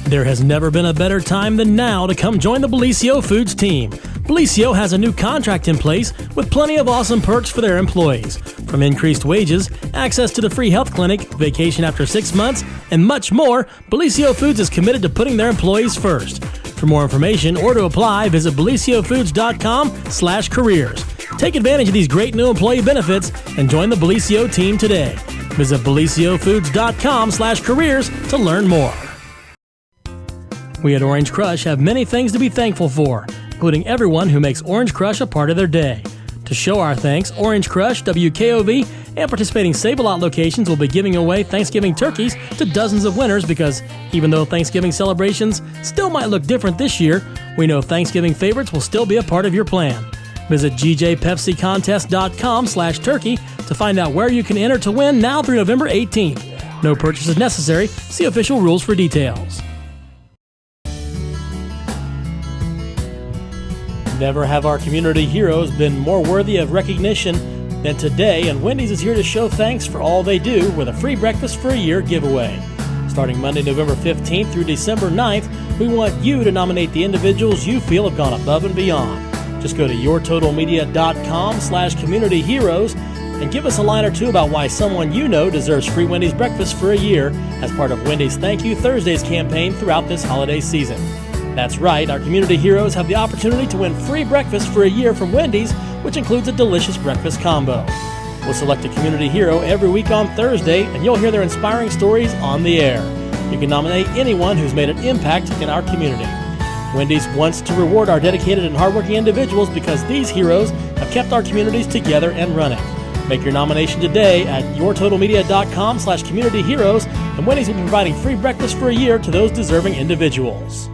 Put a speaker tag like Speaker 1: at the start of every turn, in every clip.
Speaker 1: There has never been a better time than now to come join the Bellisio Foods team. Bellisio has a new contract in place with plenty of awesome perks for their employees. From increased wages, access to the free health clinic, vacation after 6 months, and much more, Bellisio Foods is committed to putting their employees first. For more information or to apply, visit BellisioFoods.com/careers. Take advantage of these great new employee benefits and join the Bellisio team today. Visit BellisioFoods.com/careers to learn more. We at Orange Crush have many things to be thankful for, including everyone who makes Orange Crush a part of their day. To show our thanks, Orange Crush, WKOV, and participating Save-A-Lot locations will be giving away Thanksgiving turkeys to dozens of winners because even though Thanksgiving celebrations still might look different this year, we know Thanksgiving favorites will still be a part of your plan. Visit GJPepsiContest.com/turkey to find out where you can enter to win now through November 18th. No purchase is necessary. See official rules for details. Never have our community heroes been more worthy of recognition than today, and Wendy's is here to show thanks for all they do with a free breakfast for a year giveaway. Starting Monday, November 15th through December 9th, we want you to nominate the individuals you feel have gone above and beyond. Just go to yourtotalmedia.com/communityheroes and give us a line or two about why someone you know deserves free Wendy's breakfast for a year as part of Wendy's Thank You Thursdays campaign throughout this holiday season. That's right, our community heroes have the opportunity to win free breakfast for a year from Wendy's, which includes a delicious breakfast combo. We'll select a community hero every week on Thursday, and you'll hear their inspiring stories on the air. You can nominate anyone who's made an impact in our community. Wendy's wants to reward our dedicated and hardworking individuals because these heroes have kept our communities together and running. Make your nomination today at yourtotalmedia.com/communityheroes, and Wendy's will be providing free breakfast for a year to those deserving individuals.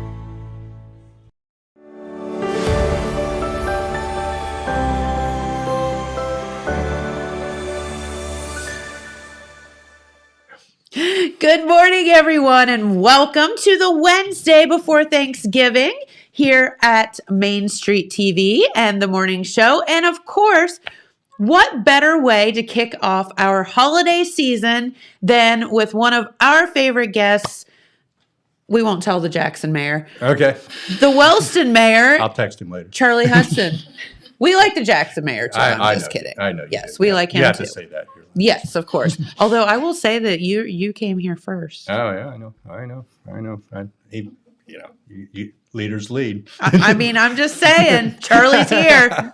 Speaker 2: Good morning, everyone, and welcome to the Wednesday before Thanksgiving here at Main Street TV and the morning show. And of course, what better way to kick off our holiday season than with one of our favorite guests? We won't tell the Jackson Mayor.
Speaker 3: Okay.
Speaker 2: The Wellston Mayor.
Speaker 3: I'll text him later.
Speaker 2: Charlie Hudson. We like the Jackson Mayor too. I'm just
Speaker 3: know,
Speaker 2: kidding.
Speaker 3: I know.
Speaker 2: Yes, we like him too.
Speaker 3: You have to say that.
Speaker 2: Yes, of course. Although I will say that you came here first.
Speaker 3: Oh yeah, I know. Leaders lead.
Speaker 2: I mean, I'm just saying, Charlie's here.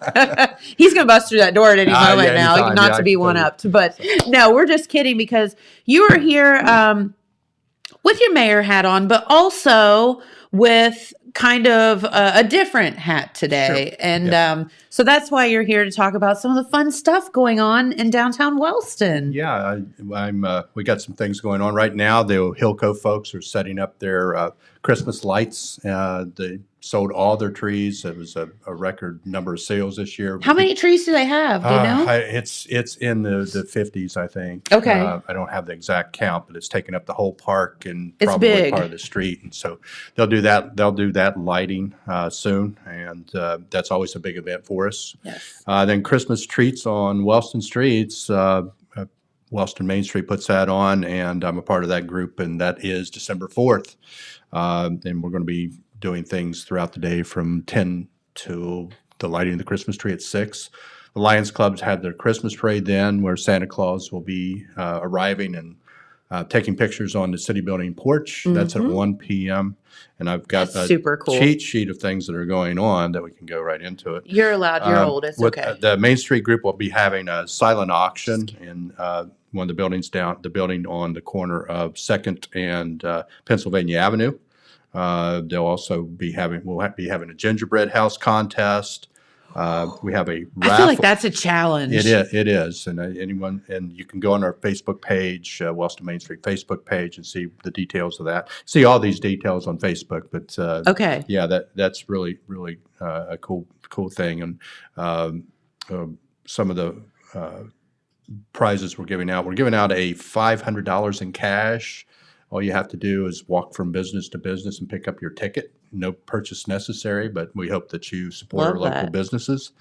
Speaker 2: He's going to bust through that door at any moment now,
Speaker 3: anytime.
Speaker 2: not to be one-upped. But no, we're just kidding because you are here with your mayor hat on, but also with kind of a different hat today. Sure. And so that's why you're here to talk about some of the fun stuff going on in downtown Wellston.
Speaker 3: Yeah, we got some things going on right now. The Hilco folks are setting up their Christmas lights. They sold all their trees. It was a record number of sales this year.
Speaker 2: How many trees do they have? Do you know?
Speaker 3: It's in the 50s, I think.
Speaker 2: Okay.
Speaker 3: I don't have the exact count, but it's taking up the whole park and
Speaker 2: It's
Speaker 3: probably
Speaker 2: big.
Speaker 3: part of the street. And so they'll do that. They'll do that lighting soon, and that's always a big event for us.
Speaker 2: Yes.
Speaker 3: Then Christmas treats on Wellston streets. Wellston Main Street puts that on, and I'm a part of that group, and that is December 4th. And we're going to be doing things throughout the day from 10 to the lighting of the Christmas tree at 6. The Lions Clubs had their Christmas parade then, where Santa Claus will be arriving and taking pictures on the city building porch. Mm-hmm. That's at 1 p.m. And I've got a
Speaker 2: super cool
Speaker 3: cheat sheet of things that are going on that we can go right into it.
Speaker 2: You're allowed. You're old. It's okay.
Speaker 3: The Main Street group will be having a silent auction in one of the buildings the building on the corner of 2nd and Pennsylvania Avenue. They'll also be we'll be having a gingerbread house contest. We have a raffle.
Speaker 2: I feel like that's a challenge.
Speaker 3: It is. And you can go on our Facebook page, Wellston Main Street Facebook page, and see the details of that. See all these details on Facebook. But
Speaker 2: okay.
Speaker 3: Yeah, that's really, really a cool thing. And some of the prizes we're giving out. We're giving out a $500 in cash. All you have to do is walk from business to business and pick up your ticket. No purchase necessary, but we hope that you support our local businesses.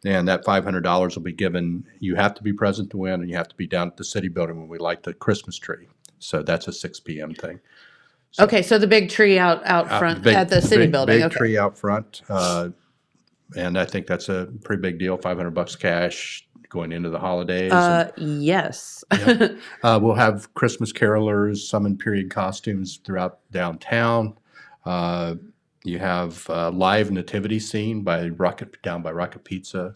Speaker 3: And that $500 will be given. You have to be present to win, and you have to be down at the city building when we light the Christmas tree. So that's a 6 p.m. thing.
Speaker 2: Okay, so the big tree out front at the city building.
Speaker 3: Big
Speaker 2: Okay.
Speaker 3: tree out front. And I think that's a pretty big deal, $500 cash going into the holidays.
Speaker 2: Yes.
Speaker 3: We'll have Christmas carolers, some in period costumes throughout downtown. You have live nativity scene down by Rocket Pizza.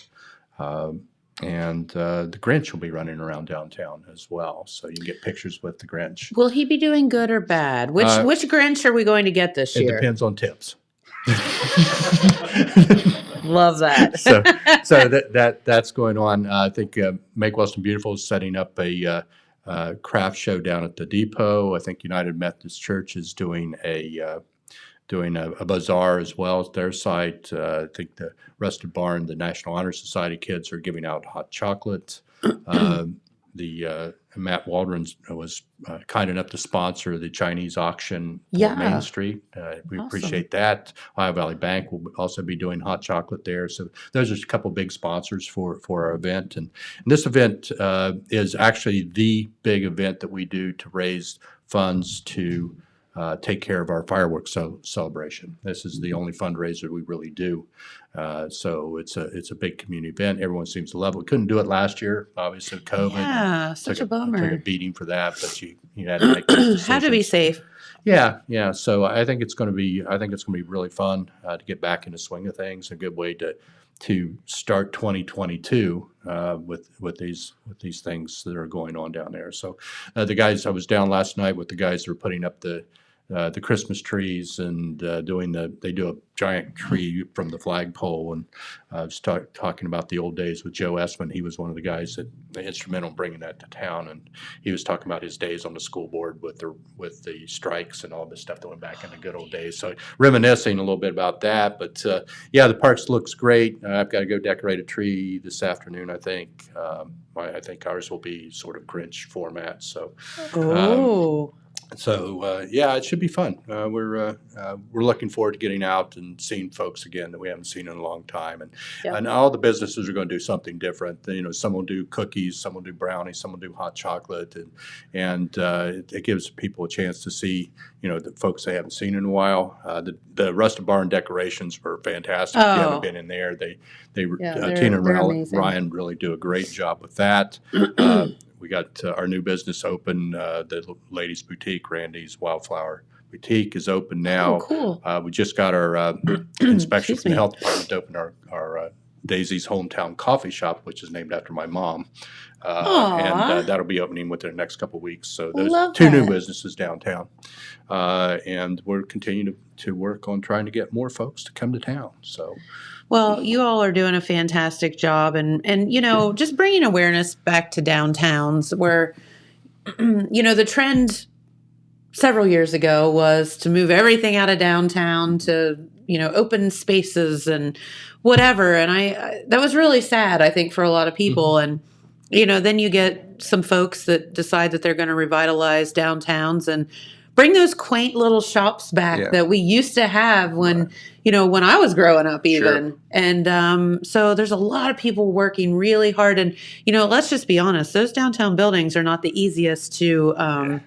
Speaker 3: And the Grinch will be running around downtown as well. So you can get pictures with the Grinch.
Speaker 2: Will he be doing good or bad? Which Grinch are we going to get this
Speaker 3: It
Speaker 2: year?
Speaker 3: depends on tips.
Speaker 2: Love that.
Speaker 3: So that's going on. I think Make Wellston Beautiful is setting up a craft show down at the depot. I think United Methodist Church is doing a bazaar as well at their site. I think the Rusted Barn, the National Honor Society kids are giving out hot chocolate. Matt Waldron was kind enough to sponsor the Chinese auction for Main Street. We appreciate that. Ohio Valley Bank will also be doing hot chocolate there. So those are a couple big sponsors for our event. And this event is actually the big event that we do to raise funds to take care of our fireworks celebration. This is the only fundraiser we really do. So it's a big community event. Everyone seems to love it. We couldn't do it last year, obviously COVID.
Speaker 2: Yeah, such a bummer.
Speaker 3: Took a beating for that, but you had to make those decisions.
Speaker 2: Had to be safe.
Speaker 3: Yeah. So I think it's going to be really fun to get back in the swing of things. A good way to start 2022 with these things that are going on down there. So the guys, I was down last night with the guys that were putting up the Christmas trees and they do a giant tree from the flagpole, and I was talking about the old days with Joe Essman. He was one of the guys that instrumental in bringing that to town, and he was talking about his days on the school board with the strikes and all this stuff that went back in the good old days. So reminiscing a little bit about that, but the parks looks great. I've got to go decorate a tree this afternoon. I think ours will be sort of Grinch format. So. It should be fun. We're looking forward to getting out and seeing folks again that we haven't seen in a long time, and all the businesses are going to do something different. Some will do cookies, some will do brownies, some will do hot chocolate, and it gives people a chance to see the folks they haven't seen in a while. The Rusted Barn decorations were fantastic. If you haven't been in there, Tina and Ryan really do a great job with that. We got our new business open, the ladies' boutique, Randy's Wildflower Boutique is open now.
Speaker 2: Oh, cool.
Speaker 3: We just got our inspection from the health department to open our Daisy's Hometown Coffee Shop, which is named after my mom. And that'll be opening within the next couple of weeks. So there's two new businesses downtown. And we're continuing to work on trying to get more folks to come to town. So.
Speaker 2: Well, you all are doing a fantastic job, and just bringing awareness back to downtowns where, the trend several years ago was to move everything out of downtown to, open spaces and whatever. And that was really sad, I think, for a lot of people. And, then you get some folks that decide that they're going to revitalize downtowns and bring those quaint little shops back that we used to have when I was growing up even. Sure. And so there's a lot of people working really hard. And, let's just be honest, those downtown buildings are not the easiest to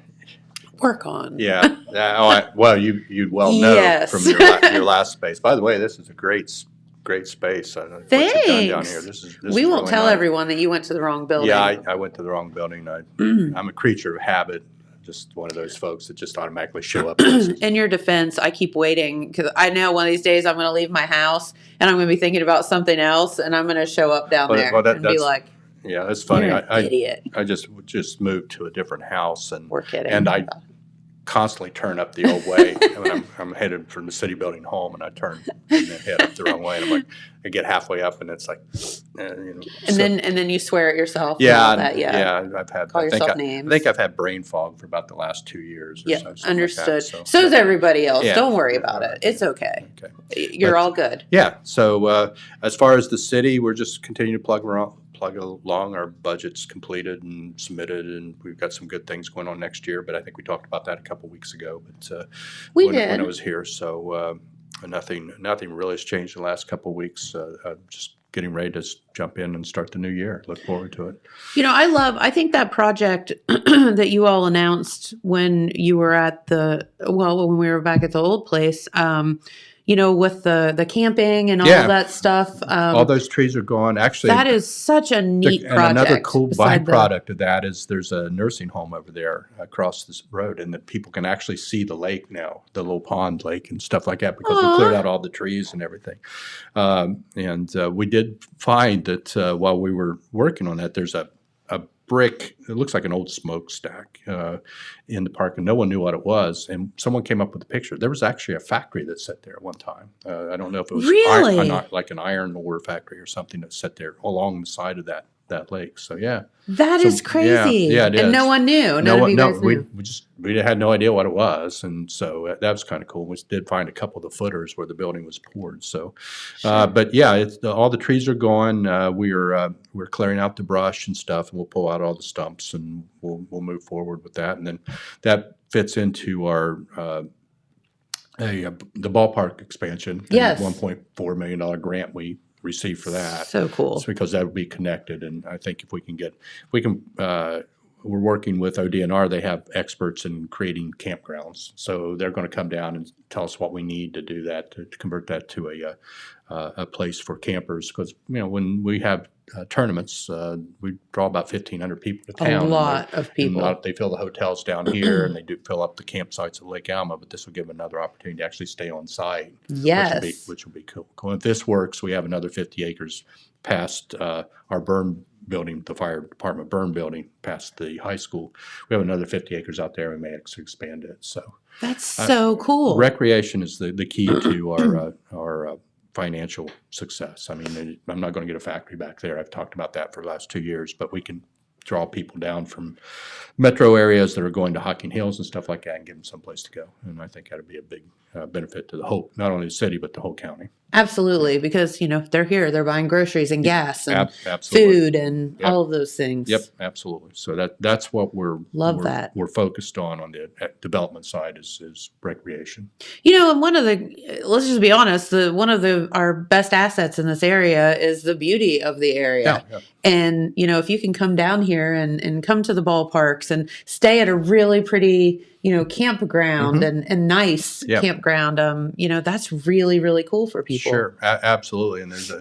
Speaker 2: work on.
Speaker 3: Yeah. You well know from your last space. By the way, this is a great space.
Speaker 2: Thanks.
Speaker 3: What you've done down here. This
Speaker 2: we won't
Speaker 3: really
Speaker 2: tell
Speaker 3: nice.
Speaker 2: Everyone that you went to the wrong building.
Speaker 3: Yeah, I went to the wrong building. I'm a creature of habit. Just one of those folks that just automatically show up.
Speaker 2: In your defense, I keep waiting because I know one of these days I'm going to leave my house and I'm going to be thinking about something else, and I'm going to show up down there and be like,
Speaker 3: "Yeah, that's funny."
Speaker 2: You're an idiot.
Speaker 3: I just moved to a different house, and
Speaker 2: we're kidding.
Speaker 3: And I constantly turn up the old way when I'm headed from the city building home, and I turn and head up the wrong way, and I'm like, I get halfway up, and it's like,
Speaker 2: and then you swear at yourself.
Speaker 3: Yeah,
Speaker 2: I've
Speaker 3: had.
Speaker 2: Call yourself names.
Speaker 3: I think I've had brain fog for about the last 2 years. Or so,
Speaker 2: understood.
Speaker 3: Like
Speaker 2: so is everybody else. Yeah. Don't worry about it. It's okay. You're all good.
Speaker 3: Yeah. So as far as the city, we're just continuing to plug along. Our budget's completed and submitted, and we've got some good things going on next year. But I think we talked about that a couple weeks ago. But when I was here, so nothing really has changed in the last couple of weeks. Just getting ready to jump in and start the new year. Look forward to it.
Speaker 2: I think that project that you all announced when you were when we were back at the old place, with the camping and all of that stuff.
Speaker 3: All those trees are gone. Actually,
Speaker 2: that is such a neat project.
Speaker 3: And another cool byproduct of that is there's a nursing home over there across this road, and that people can actually see the lake now, the little pond lake and stuff like that, because we cleared out all the trees and everything. We did find that while we were working on that, there's a brick, it looks like an old smokestack in the park, and no one knew what it was. And someone came up with a picture. There was actually a factory that sat there at one time. I don't know if it was
Speaker 2: really?
Speaker 3: like an iron ore factory or something that sat there along the side of that lake. So yeah,
Speaker 2: that is crazy.
Speaker 3: Yeah, it is.
Speaker 2: And no one knew. None of you guys knew.
Speaker 3: We had no idea what it was, and so that was kind of cool. We did find a couple of the footers where the building was poured. So, but yeah, all the trees are gone. We're clearing out the brush and stuff, and we'll pull out all the stumps, and we'll move forward with that. And then that fits into our the ballpark expansion.
Speaker 2: Yes,
Speaker 3: $1.4 million grant we received for that.
Speaker 2: So cool.
Speaker 3: It's because that would be connected, and I think if we can we're working with ODNR. They have experts in creating campgrounds, so they're going to come down and tell us what we need to do that to convert that to a place for campers. Because when we have tournaments, we draw about 1,500 people to town.
Speaker 2: A lot of people.
Speaker 3: They fill the hotels down here, and they do fill up the campsites at Lake Alma. But this will give them another opportunity to actually stay on site.
Speaker 2: Yes,
Speaker 3: which will be cool. If this works, we have another 50 acres past our burn building, the fire department burn building, past the high school. We have another 50 acres out there. We may actually expand it. So
Speaker 2: that's so cool.
Speaker 3: Recreation is the key to our financial success. I mean, I'm not going to get a factory back there. I've talked about that for the last 2 years, but we can draw people down from metro areas that are going to Hocking Hills and stuff like that and give them someplace to go. And I think that would be a big benefit to not only the city, but the whole county.
Speaker 2: Absolutely, because if they're here, they're buying groceries and gas and
Speaker 3: absolutely.
Speaker 2: Food and all of those things.
Speaker 3: Yep, absolutely. So that's what we're focused on the development side is recreation.
Speaker 2: And let's just be honest, one of our best assets in this area is the beauty of the area. Yeah. And if you can come down here and come to the ballparks and stay at a really pretty campground and nice campground, that's really, really cool for people.
Speaker 3: Sure, absolutely. And there's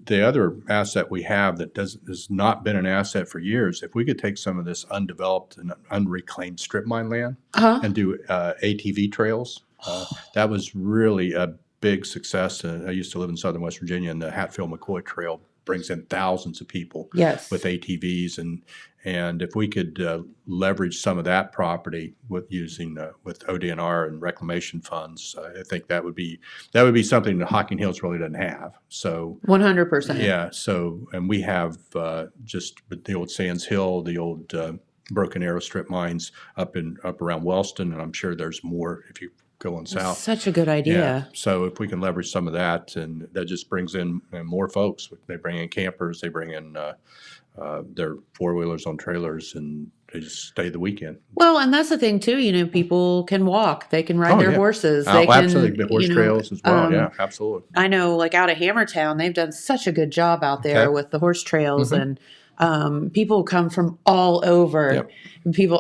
Speaker 3: the other asset we have that has not been an asset for years, if we could take some of this undeveloped and unreclaimed strip mine land and do ATV trails, that was really a big success. I used to live in southern West Virginia, and the Hatfield-McCoy Trail brings in thousands of people with ATVs, and if we could leverage some of that property with ODNR and reclamation funds, I think that would be something that Hocking Hills really doesn't have. So
Speaker 2: 100%.
Speaker 3: Yeah. So and we have just the old Sands Hill, the old Broken Arrow strip mines up around Wellston, and I'm sure there's more if you going south.
Speaker 2: Such a good idea.
Speaker 3: Yeah. So if we can leverage some of that, and that just brings in more folks. They bring in campers, they bring in their four-wheelers on trailers, and they just stay the weekend.
Speaker 2: Well, and that's the thing too. People can walk, they can ride their horses. They can,
Speaker 3: absolutely, the horse trails as well. Yeah, absolutely.
Speaker 2: I know, like out of Hammertown, they've done such a good job out there with the horse trails, and people come from all over.
Speaker 3: Yep.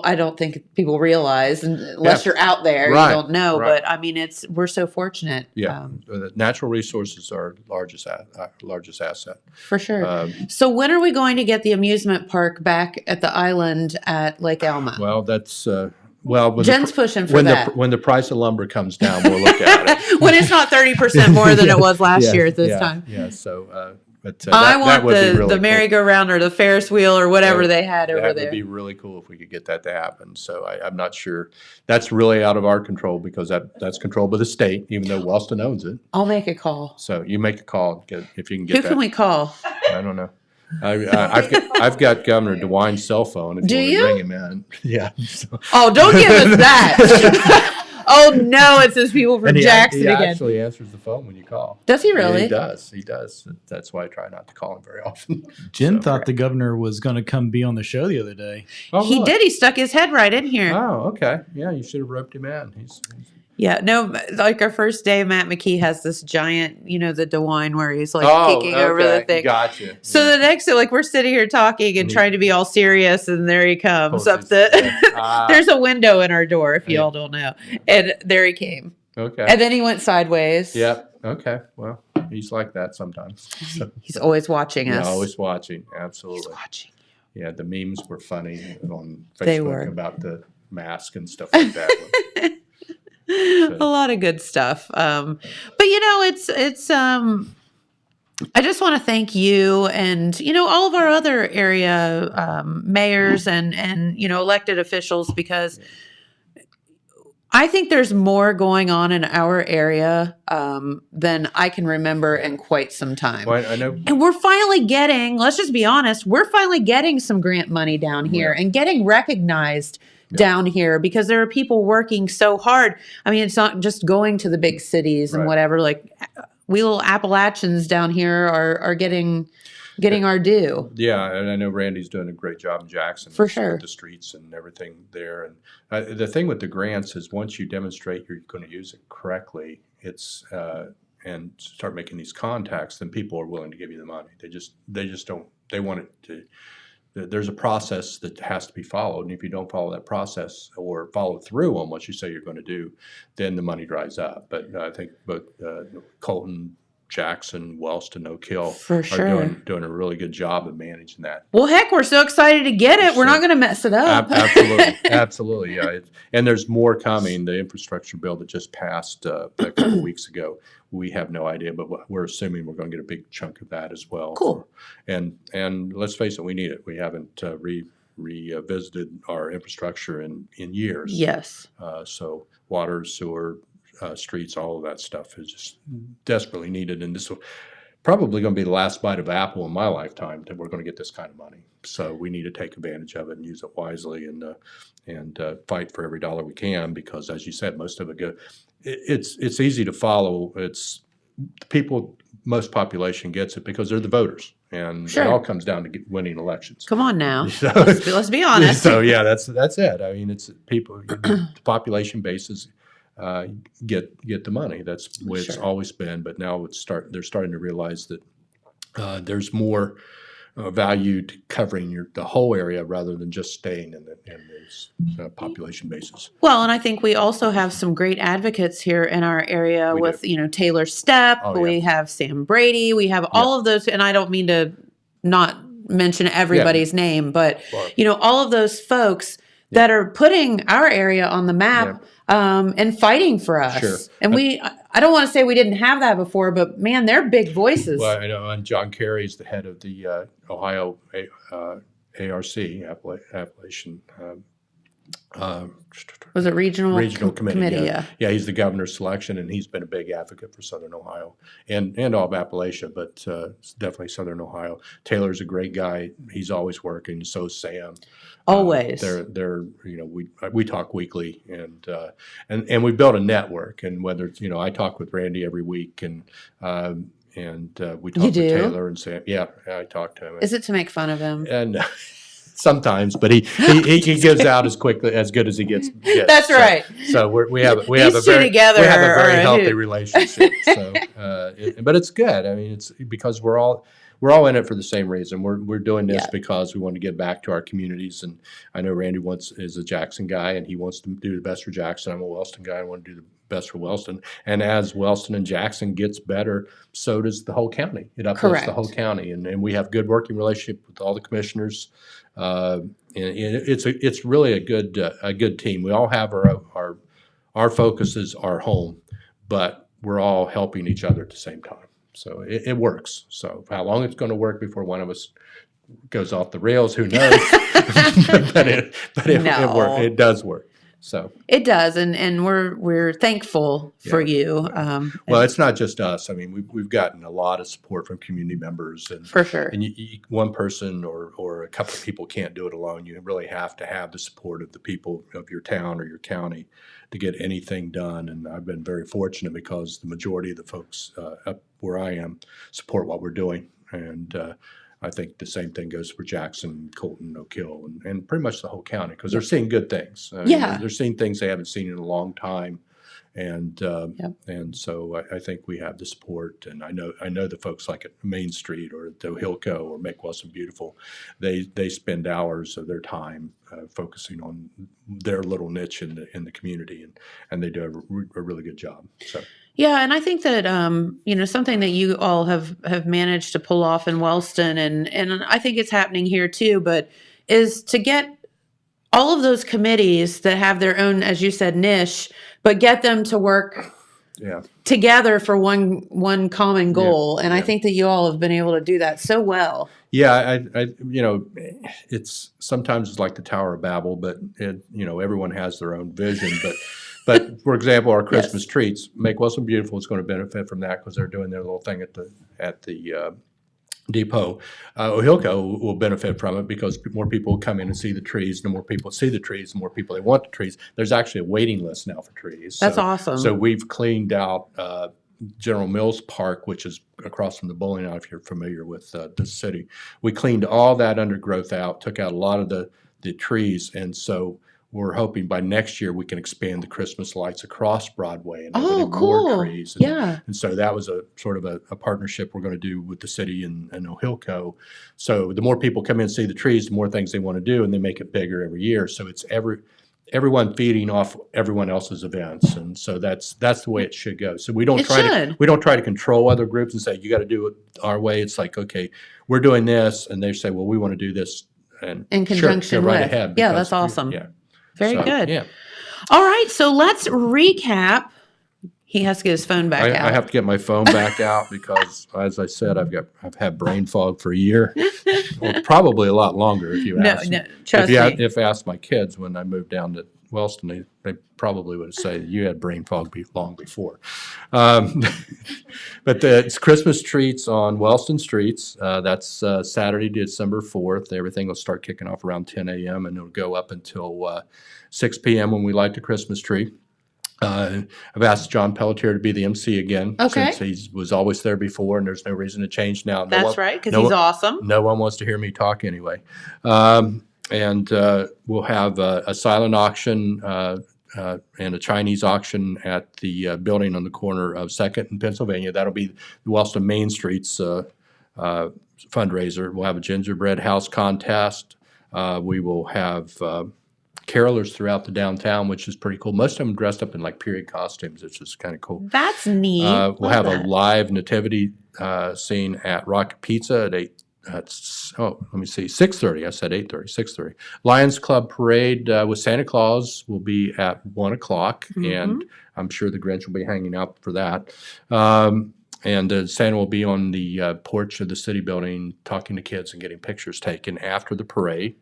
Speaker 2: I don't think people realize, unless you're out there, you don't know.
Speaker 3: Right.
Speaker 2: But I mean, we're so fortunate.
Speaker 3: Yeah, natural resources are largest asset
Speaker 2: for sure. So when are we going to get the amusement park back at the island at Lake Alma?
Speaker 3: Well, that's.
Speaker 2: Jen's pushing for that.
Speaker 3: When the price of lumber comes down, we'll look at it.
Speaker 2: When it's not 30% more than it was last year at this time.
Speaker 3: Yeah. So. But
Speaker 2: I want the merry-go-round or the Ferris wheel or whatever they had over there.
Speaker 3: That would be really cool if we could get that to happen. So I'm not sure. That's really out of our control, because that's controlled by the state, even though Wellston owns it.
Speaker 2: I'll make a call.
Speaker 3: So you make a call if you can get that.
Speaker 2: Who can we call?
Speaker 3: I don't know. I've got Governor DeWine's cell phone. If you want to bring him in. Yeah. So.
Speaker 2: Oh, don't give us that. Oh, no, it says people from Jackson again.
Speaker 3: He actually answers the phone when you call.
Speaker 2: Does he really?
Speaker 3: Yeah, he does. That's why I try not to call him very often.
Speaker 4: Jen thought the governor was going to come be on the show the other day.
Speaker 2: Oh, he did. He stuck his head right in here.
Speaker 3: Oh, okay. Yeah, you should have roped him in.
Speaker 2: Yeah, no, like our first day, Matt McKee has this giant, the DeWine where he's like peeking over the thing.
Speaker 3: Gotcha.
Speaker 2: So the next day, like we're sitting here talking and trying to be all serious, and there he comes up there's a window in our door, if you all don't know. And there he came.
Speaker 3: Okay.
Speaker 2: And then he went sideways.
Speaker 3: Yep. Okay. Well, he's like that sometimes.
Speaker 2: He's always watching us.
Speaker 3: Always watching. Absolutely.
Speaker 2: He's watching.
Speaker 3: Yeah, the memes were funny on
Speaker 2: They
Speaker 3: Facebook
Speaker 2: were.
Speaker 3: about the mask and stuff like that.
Speaker 2: A lot of good stuff. But it's I just want to thank you and all of our other area mayors and elected officials, because I think there's more going on in our area than I can remember in quite some time.
Speaker 3: Well, I know.
Speaker 2: And we're finally getting, let's just be honest, we're finally getting some grant money down here and getting recognized down here, because there are people working so hard. I mean, it's not just going to the big cities and whatever. Like, we little Appalachians down here are getting our due.
Speaker 3: Yeah, and I know Randy's doing a great job in Jackson.
Speaker 2: For sure.
Speaker 3: With the streets and everything there. And the thing with the grants is once you demonstrate you're going to use it correctly, it's and start making these contacts, then people are willing to give you the money. They just don't. They want it to. There's a process that has to be followed, and if you don't follow that process or follow through on what you say you're going to do, then the money dries up. But I think both Colton, Jackson, Wellston, Oak Hill are doing a really good job of managing that.
Speaker 2: Well, heck, we're so excited to get it. We're not going to mess it up.
Speaker 3: Absolutely, yeah. And there's more coming. The infrastructure bill that just passed a couple weeks ago, we have no idea, but we're assuming we're going to get a big chunk of that as well.
Speaker 2: Cool.
Speaker 3: And let's face it, we need it. We haven't revisited our infrastructure in years.
Speaker 2: Yes.
Speaker 3: So water, sewer, streets, all of that stuff is just desperately needed. And this will probably going to be the last bite of apple in my lifetime that we're going to get this kind of money. So we need to take advantage of it and use it wisely and fight for every dollar we can, because as you said, most of it go. It's easy to follow. It's people, most population gets it because they're the voters, and it all comes down to winning elections.
Speaker 2: Come on now, let's be honest.
Speaker 3: So yeah, that's it. I mean, it's people. The population bases get the money. That's the way it's always been. But now they're starting to realize that there's more value to covering the whole area rather than just staying in those population bases.
Speaker 2: Well, and I think we also have some great advocates here in our area with Taylor Stepp. We have Sam Brady. We have all of those, and I don't mean to not mention everybody's name, but all of those folks that are putting our area on the map and fighting for us.
Speaker 3: Sure.
Speaker 2: And I don't want to say we didn't have that before, but man, they're big voices.
Speaker 3: Well, I know, and John Kerry's the head of the Ohio ARC, Appalachian.
Speaker 2: Was it regional
Speaker 3: committee? Yeah, he's the governor's selection, and he's been a big advocate for Southern Ohio and all of Appalachia, but it's definitely Southern Ohio. Taylor's a great guy. He's always working. So is Sam.
Speaker 2: Always.
Speaker 3: They're we talk weekly, and we built a network. And whether it's I talk with Randy every week, and we talk with Taylor and Sam. Yeah, I talk to him.
Speaker 2: Is it to make fun of him?
Speaker 3: And sometimes, but he gives out as good as he gets.
Speaker 2: That's right.
Speaker 3: So we have a very healthy relationship. So, but it's good. I mean, it's because we're all in it for the same reason. We're doing this because we want to give back to our communities. And I know Randy is a Jackson guy, and he wants to do the best for Jackson. I'm a Wellston guy. I want to do the best for Wellston. And as Wellston and Jackson gets better, so does the whole county. It uplifts the whole county, and we have good working relationship with all the commissioners. And it's really a good team. We all have our focuses are home, but we're all helping each other at the same time. So it works. So how long it's going to work before one of us goes off the rails, who knows? but it works. It does work. So
Speaker 2: it does, and we're thankful for you.
Speaker 3: Well, it's not just us. I mean, we've gotten a lot of support from community members, and
Speaker 2: for sure.
Speaker 3: And one person or a couple of people can't do it alone. You really have to have the support of the people of your town or your county to get anything done. And I've been very fortunate because the majority of the folks up where I am support what we're doing, and I think the same thing goes for Jackson, Colton, Oak Hill, and pretty much the whole county, because they're seeing good things. They're seeing things they haven't seen in a long time, And and so I think we have the support, and I know the folks like at Main Street or at the Hillco or Make Wellston Beautiful, they spend hours of their time focusing on their little niche in the community, and they do a really good job. So.
Speaker 2: Yeah, and I think that something that you all have managed to pull off in Wellston, and I think it's happening here too, but is to get all of those committees that have their own, as you said, niche, but get them to work together for one common goal. And I think that you all have been able to do that so well.
Speaker 3: Yeah, I it's sometimes it's like the Tower of Babel, but everyone has their own vision, But for example, our Christmas treats, Make Wellston Beautiful is going to benefit from that because they're doing their little thing at the depot. Ohilco will benefit from it because more people will come in and see the trees. The more people see the trees, the more people they want the trees. There's actually a waiting list now for trees.
Speaker 2: That's awesome.
Speaker 3: So we've cleaned out General Mills Park, which is across from the bowling alley, if you're familiar with the city. We cleaned all that undergrowth out, took out a lot of the trees, and so we're hoping by next year we can expand the Christmas lights across Broadway and open more trees. And so that was a sort of a partnership we're going to do with the city and Ohilco. So the more people come in and see the trees, the more things they want to do, and they make it bigger every year. So it's everyone feeding off everyone else's events, and so that's the way it should go. So we don't try to control other groups and say you got to do it our way. It's like, okay, we're doing this, and they say, well, we want to do this, and
Speaker 2: in conjunction
Speaker 3: go right ahead.
Speaker 2: Yeah, that's awesome.
Speaker 3: Yeah.
Speaker 2: Very good.
Speaker 3: Yeah.
Speaker 2: All right, so let's recap. He has to get his phone back out.
Speaker 3: I have to get my phone back out because, as I said, I've had brain fog for a year, or probably a lot longer if you ask.
Speaker 2: No, trust me.
Speaker 3: If I asked my kids when I moved down to Wellston, they probably would say you had brain fog long before. But it's Christmas treats on Wellston streets. That's Saturday, December 4th. Everything will start kicking off around 10 a.m. and it'll go up until 6 p.m. when we light the Christmas tree. I've asked John Pelletier to be the MC again, since he was always there before, and there's no reason to change now.
Speaker 2: That's right, because he's awesome.
Speaker 3: No one wants to hear me talk anyway. And we'll have a silent auction and a Chinese auction at the building on the corner of 2nd and Pennsylvania. That'll be the Wellston Main Street's fundraiser. We'll have a gingerbread house contest. We will have carolers throughout the downtown, which is pretty cool. Most of them dressed up in like period costumes, which is kind of cool.
Speaker 2: That's neat.
Speaker 3: We'll have a live nativity scene at Rocket Pizza at 6:30. I said 8:30, 6:30. Lions Club Parade with Santa Claus will be at 1 o'clock, and I'm sure the Grinch will be hanging out for that. And Santa will be on the porch of the city building talking to kids and getting pictures taken after the parade.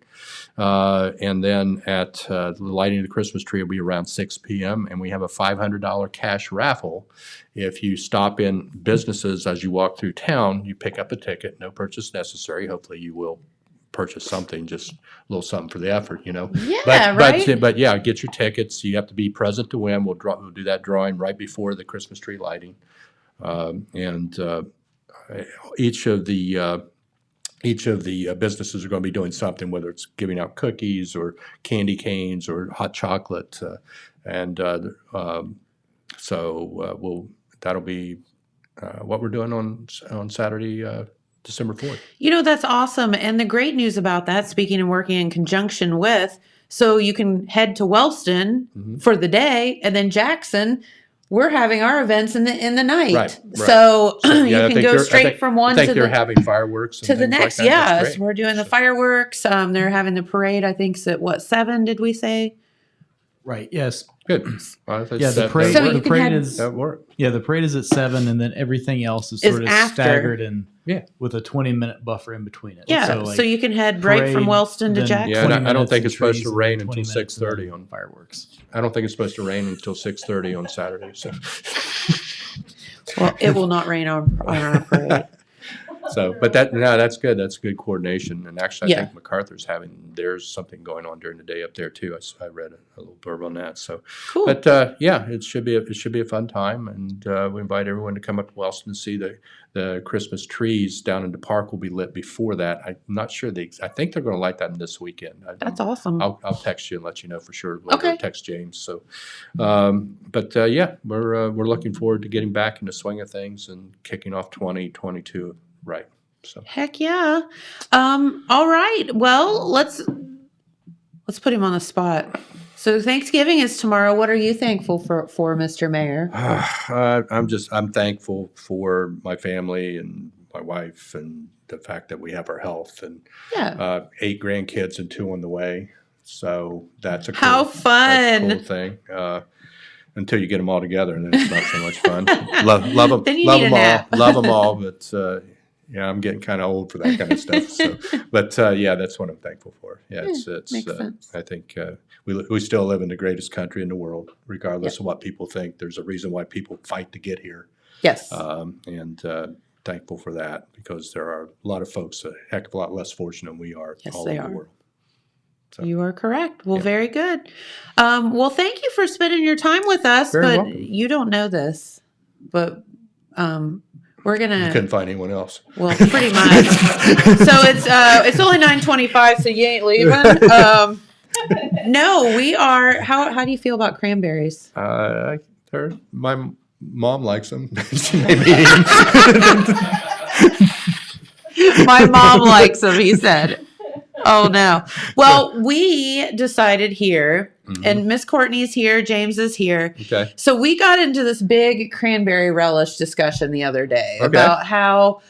Speaker 3: And then at the lighting of the Christmas tree will be around 6 p.m. And we have a $500 cash raffle. If you stop in businesses as you walk through town, you pick up a ticket, no purchase necessary. Hopefully you will purchase something, just a little something for the effort,
Speaker 2: Yeah,
Speaker 3: But yeah, get your tickets. You have to be present to win. We'll do that drawing right before the Christmas tree lighting. And each of the businesses are going to be doing something, whether it's giving out cookies or candy canes or hot chocolate, that'll be what we're doing on Saturday, December 4th.
Speaker 2: That's awesome. And the great news about that, speaking and working in conjunction with, so you can head to Wellston for the day, and then Jackson, we're having our events in the night.
Speaker 3: Right.
Speaker 2: So you can go straight from one to
Speaker 3: they're having fireworks
Speaker 2: to the next.
Speaker 3: Like that.
Speaker 2: Yes, we're doing the fireworks. They're having the parade. I think at 7, did we say?
Speaker 4: Right. Yes.
Speaker 3: Good.
Speaker 4: The parade.
Speaker 2: So
Speaker 4: the parade is
Speaker 3: that work.
Speaker 4: Yeah, the parade is at 7, and then everything else is sort of staggered and with a 20-minute buffer in between it.
Speaker 2: Yeah. So you can head right from Wellston to Jackson.
Speaker 3: Yeah, and I don't think it's supposed to rain until 6:30
Speaker 4: on fireworks.
Speaker 3: I don't think it's supposed to rain until 6:30 on Saturday. So.
Speaker 2: Well, it will not rain on our parade.
Speaker 3: So, but that's good. That's good coordination. And actually, I
Speaker 2: Yeah.
Speaker 3: think MacArthur's there's something going on during the day up there too. I read a little blurb on that. So,
Speaker 2: Cool.
Speaker 3: but it should be a fun time, and we invite everyone to come up to Wellston and see the Christmas trees down in the park will be lit before that. I'm not sure I think they're going to light that this weekend.
Speaker 2: That's awesome.
Speaker 3: I'll text you and let you know for sure.
Speaker 2: Okay.
Speaker 3: Text James. So, we're looking forward to getting back in the swing of things and kicking off 2022 right. So
Speaker 2: Heck yeah. All right. Well, let's put him on the spot. So Thanksgiving is tomorrow. What are you thankful for Mr. Mayor?
Speaker 3: I'm thankful for my family and my wife and the fact that we have our health and 8 grandkids and 2 on the way. So that's a
Speaker 2: How fun.
Speaker 3: That's a cool thing. Until you get them all together, and then it's not so much fun. Love them,
Speaker 2: Then you
Speaker 3: love
Speaker 2: need a
Speaker 3: them all,
Speaker 2: nap.
Speaker 3: love them all. But I'm getting kind of old for that kind of stuff. So, but that's what I'm thankful for. Yeah, it's
Speaker 2: makes sense.
Speaker 3: I think we still live in the greatest country in the world, regardless of what people think. There's a reason why people fight to get here.
Speaker 2: Yes.
Speaker 3: And thankful for that, because there are a lot of folks a heck of a lot less fortunate than we are all over the world. So.
Speaker 2: You are correct. Well, very good. Well, thank you for spending your time with us.
Speaker 3: Very
Speaker 2: but
Speaker 3: welcome.
Speaker 2: You don't know this, but we're gonna.
Speaker 3: You couldn't find anyone else.
Speaker 2: Well, pretty much. So it's only 9:25, so you ain't leaving. No, we are. How do you feel about cranberries?
Speaker 3: My mom likes them. She made me eat 'em.
Speaker 2: My mom likes them, he said. Oh, no. Well, we decided here, and Miss Courtney's here, James is here.
Speaker 3: Okay.
Speaker 2: So we got into this big cranberry relish discussion the other day about how,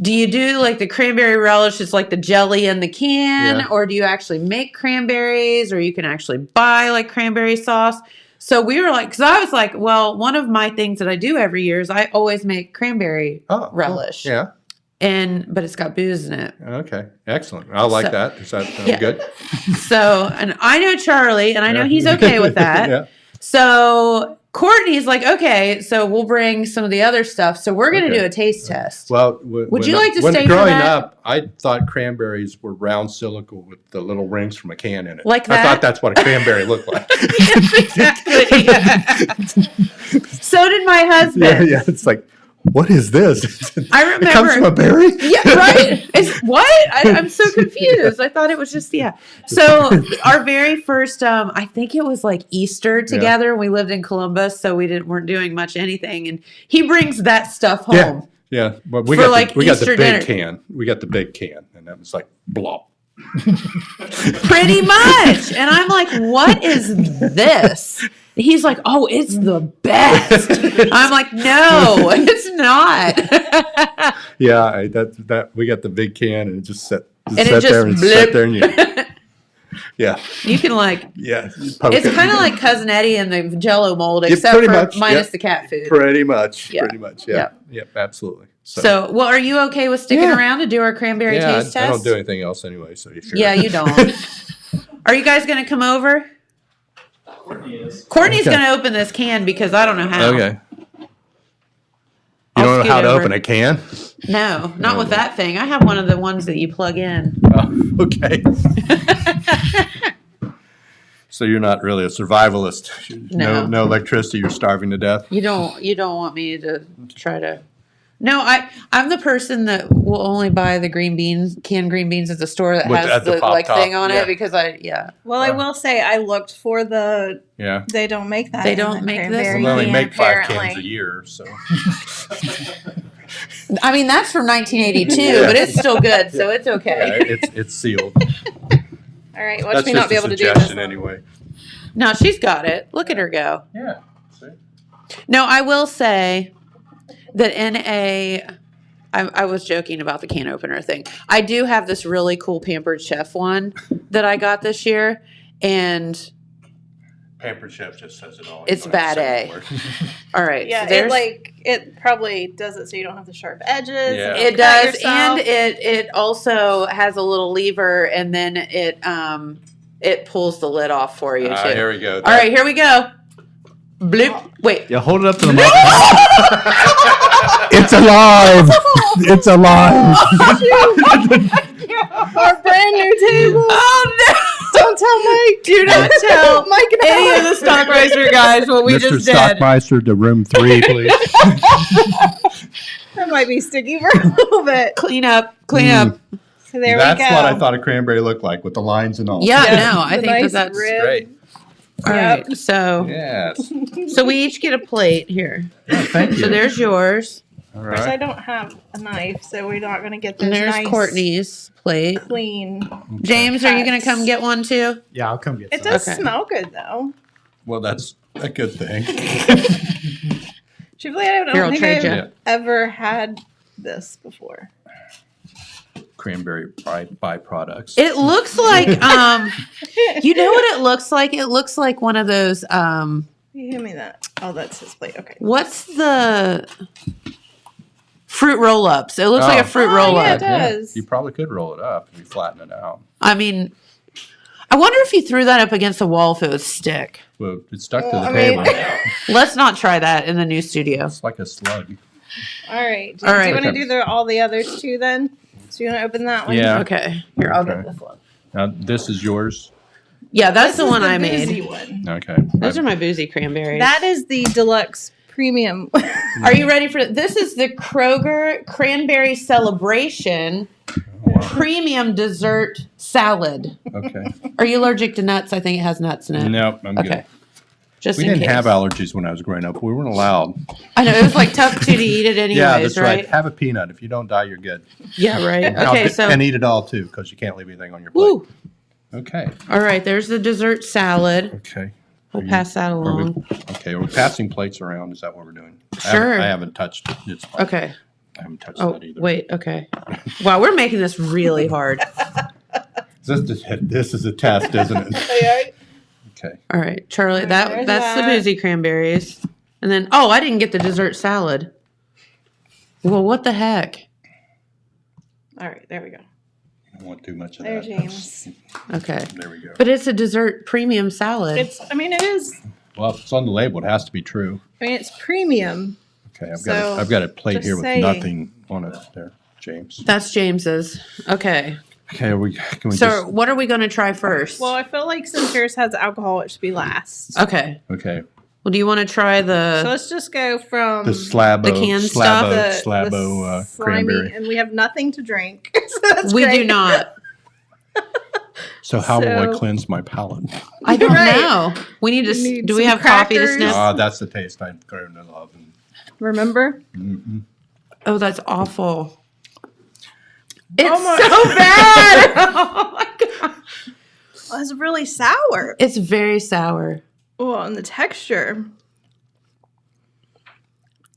Speaker 2: do you do the cranberry relish? It's like the jelly in the can, or do you actually make cranberries, or you can actually buy cranberry sauce? So we were because I was well, one of my things that I do every year is I always make cranberry relish.
Speaker 3: Yeah.
Speaker 2: But it's got booze in it.
Speaker 3: Okay. Excellent. I like that. Does that sound good?
Speaker 2: So, and I know Charlie, and I know he's okay with that.
Speaker 3: Yeah.
Speaker 2: So Courtney's okay, so we'll bring some of the other stuff. So we're going to do a taste test.
Speaker 3: Well,
Speaker 2: would you like to stay for
Speaker 3: growing
Speaker 2: that?
Speaker 3: up, I thought cranberries were round silicone with the little rings from a can in it.
Speaker 2: Like that?
Speaker 3: I thought that's what a cranberry looked like.
Speaker 2: Yes, exactly. So did my husband.
Speaker 3: Yeah. It's what is this?
Speaker 2: I remember.
Speaker 3: It comes from a berry?
Speaker 2: Yeah, right. It's what? I'm so confused. I thought it was just So our very first, I think it was Easter together. We lived in Columbus, so we weren't doing much anything, and he brings that stuff home.
Speaker 3: Yeah. Well, we
Speaker 2: For,
Speaker 3: got the
Speaker 2: Easter
Speaker 3: big
Speaker 2: dinner.
Speaker 3: can. We got the big can, and that was blop.
Speaker 2: Pretty much. And I'm what is this? He's oh, it's the best. I'm no, it's not.
Speaker 3: Yeah, that we got the big can, and it just sat
Speaker 2: just
Speaker 3: there and
Speaker 2: blip.
Speaker 3: sat there, and yeah.
Speaker 2: You can
Speaker 3: Yeah.
Speaker 2: it's kind of like Cousin Eddie in the Jello mold, except
Speaker 3: pretty
Speaker 2: for
Speaker 3: much,
Speaker 2: minus the cat food.
Speaker 3: Pretty much.
Speaker 2: Yeah.
Speaker 3: Pretty much. Yeah. Yep. Absolutely.
Speaker 2: So, well, are you okay with sticking around to do our cranberry taste test?
Speaker 3: I don't do anything else anyway, so you sure.
Speaker 2: Yeah, you don't. Are you guys going to come over? Courtney's going to open this can because I don't know how.
Speaker 3: Okay. You
Speaker 2: I'll
Speaker 3: don't know
Speaker 2: scoot
Speaker 3: how to
Speaker 2: over.
Speaker 3: open a can?
Speaker 2: No, not with that thing. I have one of the ones that you plug in.
Speaker 3: Oh, okay. So you're not really a survivalist. No electricity. You're starving to death.
Speaker 2: You don't want me to try to. No, I'm the person that will only buy the canned green beans at the store that has the thing on it because
Speaker 5: Well, I will say I looked for the.
Speaker 3: Yeah.
Speaker 5: They don't make that.
Speaker 2: They don't make this?
Speaker 3: Well, they only make 5
Speaker 5: apparently.
Speaker 3: cans a year, so.
Speaker 2: I mean, that's from 1982, but it's still good, so it's okay.
Speaker 3: Yeah, it's sealed.
Speaker 5: All right, watch
Speaker 3: That's
Speaker 5: me
Speaker 3: just
Speaker 5: not be
Speaker 3: a
Speaker 5: able to do this.
Speaker 3: suggestion anyway.
Speaker 2: No, she's got it. Look at her go.
Speaker 3: Yeah. See?
Speaker 2: No, I will say that I was joking about the can opener thing. I do have this really cool Pampered Chef one that I got this year, and
Speaker 3: Pampered Chef just says it all.
Speaker 2: It's bad A. All right.
Speaker 5: Yeah,
Speaker 2: so
Speaker 5: it probably does it so you don't have the sharp edges.
Speaker 3: Yeah.
Speaker 5: and
Speaker 2: it
Speaker 5: cut
Speaker 2: does,
Speaker 5: yourself.
Speaker 2: and it also has a little lever, and then it pulls the lid off for you too.
Speaker 3: Here we go.
Speaker 2: All right, here we go. Bloop. Wait.
Speaker 4: Yeah, hold it up to the microphone.
Speaker 3: It's alive. It's alive.
Speaker 5: Our brand new table.
Speaker 2: Oh no!
Speaker 5: Don't tell Mike.
Speaker 2: Do not tell
Speaker 5: Mike and
Speaker 2: any of the Stockmeister guys what we
Speaker 3: Mr.
Speaker 2: just did.
Speaker 3: Stockmeister to room 3, please.
Speaker 5: That might be sticky for a little bit.
Speaker 2: Clean up. So
Speaker 5: there
Speaker 3: That's
Speaker 5: we go.
Speaker 3: what I thought a cranberry looked like with the lines and all.
Speaker 2: Yeah,
Speaker 5: Yeah,
Speaker 2: no, I
Speaker 5: the
Speaker 2: think
Speaker 5: nice
Speaker 2: that's
Speaker 5: rib.
Speaker 3: Great.
Speaker 2: all
Speaker 5: Yep.
Speaker 2: right. So,
Speaker 3: Yes.
Speaker 2: so we each get a plate here.
Speaker 3: Thank you.
Speaker 2: So there's yours,
Speaker 3: all
Speaker 5: Of course, I
Speaker 3: right.
Speaker 5: don't have a knife, so we're not going to get this
Speaker 2: and there's
Speaker 5: nice,
Speaker 2: Courtney's plate.
Speaker 5: clean.
Speaker 2: James, are you gonna come get one too?
Speaker 4: Yeah, I'll come get
Speaker 5: It
Speaker 4: some.
Speaker 5: does
Speaker 2: Okay.
Speaker 5: smell good, though.
Speaker 3: Well, that's a good thing.
Speaker 5: Truthfully, I
Speaker 2: Here, I'll
Speaker 5: don't think
Speaker 2: trade
Speaker 5: I've
Speaker 2: you.
Speaker 5: ever had this before.
Speaker 3: Cranberry byproducts.
Speaker 2: It looks like you know what it looks like? It looks like one of those
Speaker 5: You hand me that. Oh, that's his plate. Okay.
Speaker 2: what's the fruit roll-ups? It looks like a
Speaker 3: Oh.
Speaker 2: fruit
Speaker 5: Oh,
Speaker 2: roll-up.
Speaker 5: yeah, it does.
Speaker 3: You probably could roll it up if you flatten it out.
Speaker 2: I mean, I wonder if you threw that up against the wall if it would stick.
Speaker 3: Well, it's stuck to
Speaker 5: Well,
Speaker 3: the
Speaker 5: I
Speaker 3: table.
Speaker 5: mean-
Speaker 2: Let's not try that in the new studio.
Speaker 3: It's like a slug.
Speaker 5: All right. James,
Speaker 2: All right.
Speaker 5: Do you want to
Speaker 3: Okay.
Speaker 5: do all the others too then? So you want to open that one?
Speaker 3: Yeah.
Speaker 2: Okay, here I'll get
Speaker 3: Okay.
Speaker 2: this one.
Speaker 3: Now, this is yours.
Speaker 2: Yeah, that's
Speaker 5: This
Speaker 2: the
Speaker 5: is
Speaker 2: one
Speaker 5: the
Speaker 2: I
Speaker 5: boozy
Speaker 2: made.
Speaker 5: one.
Speaker 3: Okay.
Speaker 2: Those are my boozy cranberries.
Speaker 5: That is the deluxe premium.
Speaker 2: Are you ready for this? Is the Kroger Cranberry Celebration Premium Dessert Salad.
Speaker 3: Okay.
Speaker 2: Are you allergic to nuts? I think it has nuts in it.
Speaker 3: Nope, I'm
Speaker 2: Okay.
Speaker 3: good.
Speaker 2: Just
Speaker 3: We
Speaker 2: in
Speaker 3: didn't
Speaker 2: case.
Speaker 3: have allergies when I was growing up. We weren't allowed.
Speaker 2: I know it was like tough to eat it anyways,
Speaker 3: Yeah, that's right.
Speaker 2: right?
Speaker 3: Have a peanut. If you don't die, you're good.
Speaker 2: Yeah, right.
Speaker 3: And
Speaker 2: Okay, so
Speaker 3: and eat it all too, because you can't leave anything on your plate.
Speaker 2: woo.
Speaker 3: Okay.
Speaker 2: All right, there's the dessert salad.
Speaker 3: Okay.
Speaker 2: We'll
Speaker 3: Are you-
Speaker 2: pass that
Speaker 3: Are we,
Speaker 2: along.
Speaker 3: okay, we're passing plates around. Is that what we're doing?
Speaker 2: Sure.
Speaker 3: I haven't touched it. It's fine.
Speaker 2: Okay.
Speaker 3: I haven't touched
Speaker 2: Oh,
Speaker 3: that either.
Speaker 2: wait. Okay. Wow, we're making this really hard.
Speaker 3: This is a test, isn't it? Okay.
Speaker 2: All right, Charlie. That's
Speaker 5: There's
Speaker 2: the
Speaker 5: that.
Speaker 2: boozy cranberries, and then I didn't get the dessert salad. Well, what the heck?
Speaker 5: All right, there we go.
Speaker 3: I don't want too much of
Speaker 5: There,
Speaker 3: that.
Speaker 5: James.
Speaker 2: Okay,
Speaker 3: There we go.
Speaker 2: but it's a dessert premium salad.
Speaker 5: It is.
Speaker 3: Well, if it's on the label, it has to be true.
Speaker 5: I mean, it's premium.
Speaker 3: Okay,
Speaker 5: So,
Speaker 3: I've got a plate
Speaker 5: just
Speaker 3: here with
Speaker 5: saying.
Speaker 3: nothing on it there, James.
Speaker 2: That's James's. Okay.
Speaker 3: Okay, can we
Speaker 2: So
Speaker 3: just
Speaker 2: what are we going to try first?
Speaker 5: Well, I feel like since yours has alcohol, it should be last.
Speaker 2: Okay.
Speaker 3: okay.
Speaker 2: Well, do you want to try
Speaker 5: So
Speaker 2: the?
Speaker 5: let's just go from
Speaker 3: The slabo
Speaker 2: the canned stuff?
Speaker 3: slabo
Speaker 5: slimy,
Speaker 3: cranberry.
Speaker 5: and we have nothing to drink. So that's
Speaker 2: We
Speaker 5: great.
Speaker 2: do not.
Speaker 3: So how will I
Speaker 5: So-
Speaker 3: cleanse my palate?
Speaker 2: I don't
Speaker 5: Right.
Speaker 2: know. We need to.
Speaker 5: We need
Speaker 2: Do we
Speaker 5: some
Speaker 2: have coffee to
Speaker 5: crackers.
Speaker 2: sniff?
Speaker 3: That's the taste I currently love.
Speaker 5: Remember?
Speaker 3: Mm-hmm.
Speaker 2: Oh, that's awful. It's
Speaker 5: my-
Speaker 2: so bad. Oh my god.
Speaker 5: Well, it's really sour.
Speaker 2: It's very sour.
Speaker 5: Oh, and the texture.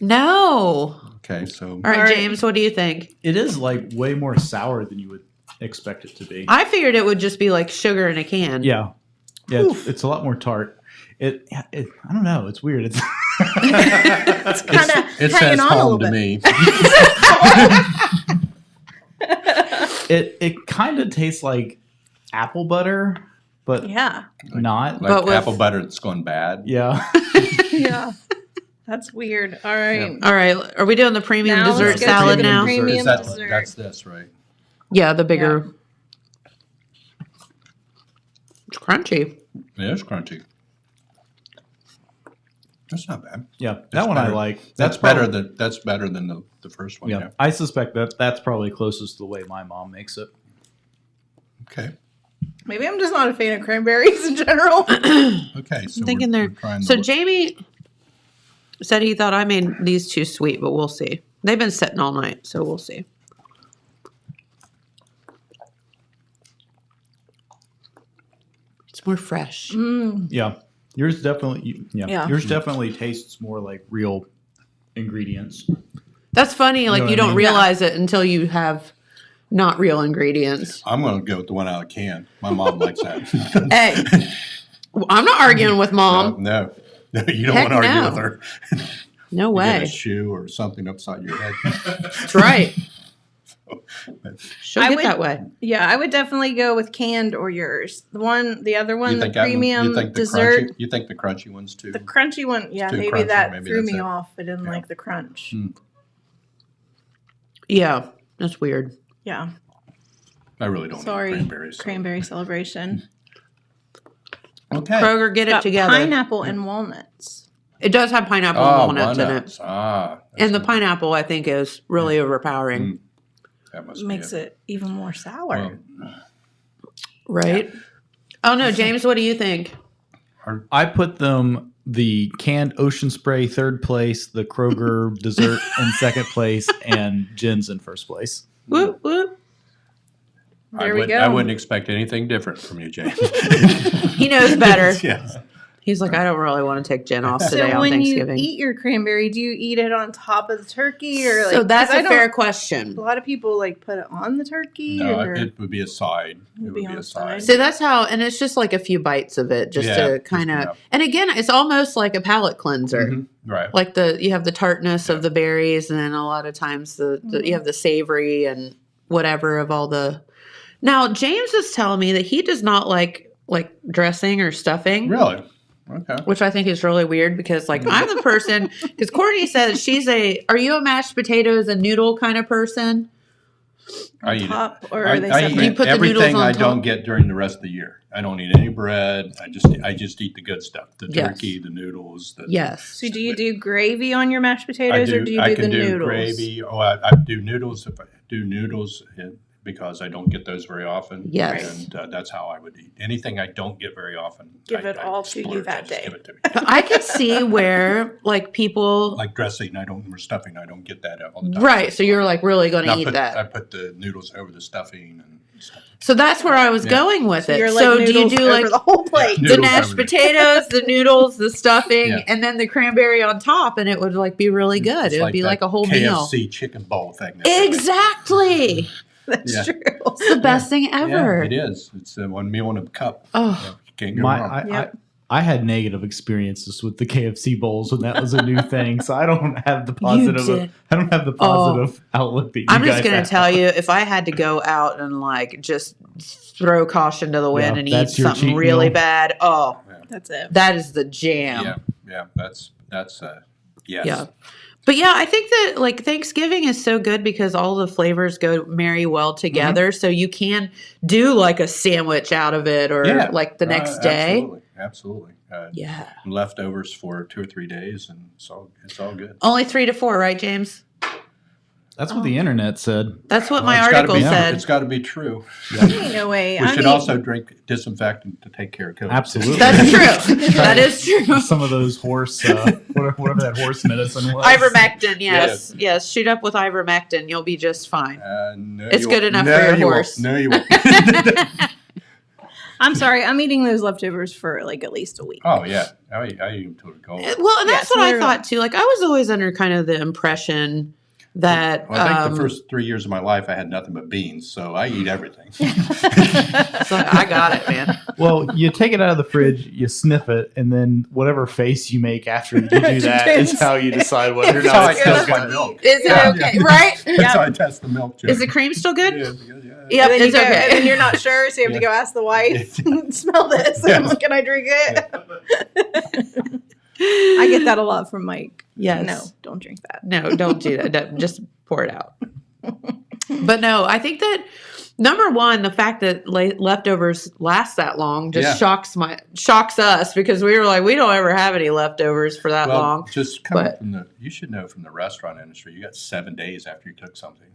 Speaker 2: No.
Speaker 3: Okay, so
Speaker 2: All right,
Speaker 5: All right.
Speaker 2: James, what do you think?
Speaker 4: It is like way more sour than you would expect it to be.
Speaker 2: I figured it would just be like sugar in a can.
Speaker 4: Yeah, it's a lot more tart. It I don't know. It's weird. It's
Speaker 5: It's kind of
Speaker 3: it
Speaker 5: hanging
Speaker 3: says
Speaker 5: on a little
Speaker 3: home to
Speaker 5: bit.
Speaker 3: me.
Speaker 4: it kind of tastes like apple butter, but
Speaker 5: Yeah.
Speaker 4: not.
Speaker 3: Like
Speaker 2: But with-
Speaker 3: apple butter that's gone bad.
Speaker 4: Yeah.
Speaker 5: Yeah. That's weird. All right.
Speaker 2: All right. Are we doing the premium
Speaker 5: Now
Speaker 2: dessert
Speaker 5: let's go
Speaker 2: salad
Speaker 5: to the
Speaker 2: now?
Speaker 5: premium
Speaker 3: Is that,
Speaker 5: dessert.
Speaker 3: that's this, right?
Speaker 2: Yeah, the bigger. It's crunchy.
Speaker 3: It is crunchy. That's not bad.
Speaker 4: Yeah,
Speaker 3: That's
Speaker 4: that one I
Speaker 3: better.
Speaker 4: like.
Speaker 3: That's
Speaker 4: probably-
Speaker 3: better than the first one.
Speaker 4: Yeah,
Speaker 3: Yeah.
Speaker 4: I suspect that's probably closest to the way my mom makes it.
Speaker 3: Okay.
Speaker 5: Maybe I'm just not a fan of cranberries in general.
Speaker 3: Okay. So
Speaker 2: I'm thinking
Speaker 3: we're
Speaker 2: they're.
Speaker 3: trying
Speaker 2: So
Speaker 3: the-
Speaker 2: Jamie said he thought I made these too sweet, but we'll see. They've been sitting all night, so we'll see. It's more fresh.
Speaker 4: Yeah, yours definitely.
Speaker 5: Yeah.
Speaker 4: Yours definitely tastes more like real ingredients.
Speaker 2: That's funny. Like
Speaker 4: know
Speaker 2: you
Speaker 4: what I
Speaker 2: don't
Speaker 4: mean?
Speaker 2: realize it until you have not real ingredients.
Speaker 3: I'm going to go with the one out of the can. My mom likes that.
Speaker 2: Hey, I'm not arguing with mom.
Speaker 3: No, you don't
Speaker 2: Heck
Speaker 3: want to argue
Speaker 2: no.
Speaker 3: with her.
Speaker 2: No
Speaker 3: You get
Speaker 2: way.
Speaker 3: a shoe or something upside your head.
Speaker 2: That's right. She'll
Speaker 5: I
Speaker 2: get
Speaker 5: would-
Speaker 2: that way.
Speaker 5: Yeah, I would definitely go with canned or yours. The other one,
Speaker 3: You
Speaker 5: the
Speaker 3: think that one-
Speaker 5: premium
Speaker 3: you think the
Speaker 5: dessert.
Speaker 3: crunchy, you think the crunchy ones too?
Speaker 5: The crunchy one, yeah,
Speaker 3: It's too
Speaker 5: maybe
Speaker 3: crunchy,
Speaker 5: that
Speaker 3: maybe
Speaker 5: threw
Speaker 3: that's
Speaker 5: me
Speaker 3: it.
Speaker 5: off. I didn't
Speaker 3: Yeah.
Speaker 5: like the crunch.
Speaker 2: Yeah, that's weird.
Speaker 5: Yeah.
Speaker 3: I really don't
Speaker 5: Sorry.
Speaker 3: eat cranberries. So.
Speaker 5: Cranberry celebration.
Speaker 3: Okay.
Speaker 2: Kroger, get it
Speaker 5: Got
Speaker 2: together.
Speaker 5: Pineapple and walnuts.
Speaker 2: It does have pineapple and walnuts in it.
Speaker 3: Ah.
Speaker 2: And the pineapple, I think, is really overpowering.
Speaker 3: That must
Speaker 5: Makes
Speaker 3: be
Speaker 5: it even more sour.
Speaker 2: Right? Oh, no. James, what do you think?
Speaker 4: I put them the canned Ocean Spray third place, the Kroger dessert in second place, and gins in first place.
Speaker 2: Whoop, whoop.
Speaker 5: There we go.
Speaker 3: I wouldn't expect anything different from you, James.
Speaker 2: He knows better.
Speaker 3: Yes.
Speaker 2: He's like, I don't really want to take gin off today
Speaker 5: So
Speaker 2: on
Speaker 5: when
Speaker 2: Thanksgiving.
Speaker 5: you eat your cranberry, do you eat it on top of the turkey, or like?
Speaker 2: So that's
Speaker 5: 'cause
Speaker 2: a fair question.
Speaker 5: A lot of people like put it on the turkey.
Speaker 3: No,
Speaker 5: or
Speaker 3: it would be a side. It would be
Speaker 5: on
Speaker 3: a
Speaker 5: the
Speaker 3: side.
Speaker 5: side.
Speaker 2: So that's how, and it's just like a few bites of it, just to kind of.
Speaker 3: yeah.
Speaker 2: And again, it's almost like a palate cleanser.
Speaker 3: Mhm. Right.
Speaker 2: Like you have the tartness of the berries, and then a lot of times you have the savory and whatever of all the. Now James is telling me that he does not like dressing or stuffing.
Speaker 3: Really? Okay.
Speaker 2: Which I think is really weird because, like, I'm the person, because Courtney says are you a mashed potatoes and noodle kind of person?
Speaker 3: I eat
Speaker 5: top,
Speaker 3: it.
Speaker 5: or are they
Speaker 3: I
Speaker 5: separate?
Speaker 2: You put the noodles
Speaker 3: everything
Speaker 2: on
Speaker 3: I
Speaker 2: top?
Speaker 3: don't get during the rest of the year. I don't eat any bread. I just eat the good stuff. The
Speaker 2: Yes.
Speaker 3: turkey, the noodles.
Speaker 2: Yes.
Speaker 5: So do you do gravy on your mashed
Speaker 3: I
Speaker 5: potatoes, or do you do
Speaker 3: I
Speaker 5: the
Speaker 3: can do
Speaker 5: noodles?
Speaker 3: gravy. Oh, I do noodles if I do noodles because I don't get those very often.
Speaker 2: Yes.
Speaker 3: And that's how I would eat. Anything I don't get very often.
Speaker 5: Give it all to you
Speaker 3: splurge. I
Speaker 5: that
Speaker 3: just
Speaker 5: day.
Speaker 3: Give it to me.
Speaker 2: I could see where, like, people.
Speaker 3: Like dressing, or stuffing. I don't get that all the time.
Speaker 2: Right. So you're, like, really going
Speaker 3: And
Speaker 2: to eat that.
Speaker 3: I put the noodles over the stuffing and stuff.
Speaker 2: So that's where I was going with
Speaker 5: So
Speaker 2: it.
Speaker 5: you're like
Speaker 2: So do you
Speaker 5: noodles
Speaker 2: do,
Speaker 5: over
Speaker 2: like,
Speaker 5: the whole plate?
Speaker 3: Yeah.
Speaker 2: the
Speaker 3: Noodles
Speaker 2: mashed
Speaker 3: over it.
Speaker 2: potatoes, the noodles, the stuffing,
Speaker 3: Yeah.
Speaker 2: and then the cranberry on top, and it would, like, be really good.
Speaker 3: It's
Speaker 2: It would be like
Speaker 3: that
Speaker 2: a whole meal.
Speaker 3: KFC chicken bowl thing.
Speaker 2: Exactly.
Speaker 5: That's
Speaker 3: Yeah.
Speaker 5: true.
Speaker 2: It's the best thing ever.
Speaker 3: Yeah, it is. It's one meal in a cup.
Speaker 2: Oh.
Speaker 3: Yeah, you can't go wrong.
Speaker 5: Yep.
Speaker 4: I had negative experiences with the KFC bowls when that was a new thing, so I don't have the positive.
Speaker 2: did.
Speaker 4: I don't have the positive outlook that you
Speaker 2: I'm
Speaker 4: guys
Speaker 2: just going
Speaker 4: have.
Speaker 2: to tell you, if I had to go out and, like, just throw caution to the wind
Speaker 4: Yeah,
Speaker 2: and eat
Speaker 4: that's your
Speaker 2: something
Speaker 4: cheat
Speaker 2: really
Speaker 4: meal.
Speaker 2: bad,
Speaker 5: That's it.
Speaker 2: that is the jam.
Speaker 3: Yeah, that's yes.
Speaker 2: Yeah. But yeah, I think that, like, Thanksgiving is so good because all the flavors go marry well together. So you can do like a sandwich out of it or
Speaker 3: Yeah.
Speaker 2: like the next day.
Speaker 3: Absolutely.
Speaker 2: Yeah.
Speaker 3: Leftovers for 2 or 3 days, and it's all good.
Speaker 2: Only 3 to 4, right, James?
Speaker 4: That's what the internet said.
Speaker 2: That's what my
Speaker 3: It's gotta
Speaker 2: article
Speaker 3: be-
Speaker 2: said.
Speaker 3: It's got to be true.
Speaker 5: Ain't no way.
Speaker 3: We
Speaker 5: I
Speaker 3: should
Speaker 5: mean,
Speaker 3: also drink disinfectant to take care of COVID.
Speaker 4: Absolutely.
Speaker 2: That's true. That is true.
Speaker 4: Some of those horse, whatever that horse medicine was.
Speaker 2: Ivermectin, yes. Yes. Shoot up with ivermectin. You'll be just fine.
Speaker 3: No,
Speaker 2: It's
Speaker 3: you
Speaker 2: good
Speaker 3: won't.
Speaker 2: enough
Speaker 3: No,
Speaker 2: for your
Speaker 3: you won't.
Speaker 2: horse.
Speaker 3: No, you won't.
Speaker 5: I'm sorry. I'm eating those leftovers for like at least a week.
Speaker 3: Oh yeah, I eat them to the cold.
Speaker 2: Well, and that's
Speaker 5: Yes,
Speaker 2: what I
Speaker 5: literally.
Speaker 2: thought too. Like, I was always under kind of the impression that.
Speaker 3: Well, I think the first 3 years of my life, I had nothing but beans, so I eat everything.
Speaker 2: so I got it, man.
Speaker 4: Well, you take it out of the fridge, you sniff it, and then whatever face you make after you do that is how you decide whether or
Speaker 3: That's how I
Speaker 4: not it's
Speaker 3: test
Speaker 4: still
Speaker 3: my
Speaker 4: good.
Speaker 3: milk.
Speaker 2: Is it
Speaker 3: Yeah.
Speaker 2: okay? Right?
Speaker 3: That's how I test the milk.
Speaker 2: Is the cream still good?
Speaker 3: Yeah.
Speaker 2: Yep,
Speaker 5: And then,
Speaker 2: it's okay.
Speaker 5: and then you're not sure, so you have to go ask the wife. Smell this.
Speaker 3: Yes.
Speaker 5: Can I drink it? I get that a lot from Mike.
Speaker 2: Yes.
Speaker 5: No, don't drink that.
Speaker 2: No, don't do that. Just pour it out. But no, I think that number one, the fact that leftovers last that long just shocks us because we were like, we don't ever have any leftovers for that long.
Speaker 3: Just coming from you should know from the restaurant industry, you got 7 days after you cook something.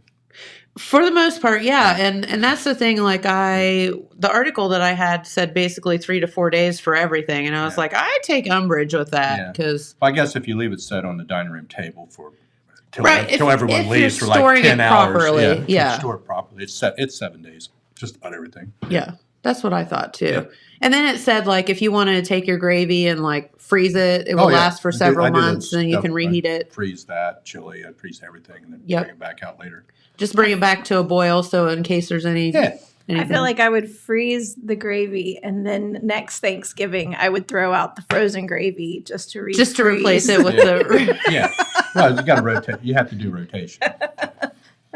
Speaker 2: For the most part, yeah. And that's the thing, like the article that I had said basically 3 to 4 days for everything. And I was like, I take umbrage with that because.
Speaker 3: Well, I guess if you leave it set on the dining room table till
Speaker 2: If
Speaker 3: everyone leaves
Speaker 2: you're
Speaker 3: for like
Speaker 2: storing
Speaker 3: 10
Speaker 2: it
Speaker 3: hours.
Speaker 2: properly,
Speaker 3: If you
Speaker 2: yeah.
Speaker 3: store it properly. It's 7 days. Just about everything.
Speaker 2: Yeah, that's what I thought too.
Speaker 3: Yeah.
Speaker 2: And then it said like if you want to take your gravy and like freeze it, it will last for several months, and then you can reheat it.
Speaker 3: Freeze that chili, I freeze everything, and then bring it back out later.
Speaker 2: Just bring it back to a boil, so in case there's any.
Speaker 5: I
Speaker 2: anything.
Speaker 5: feel like I would freeze the gravy, and then next Thanksgiving I would throw out the frozen gravy just to
Speaker 2: replace it with the.
Speaker 3: Yeah. Well, you got to rotate. You have to do rotation.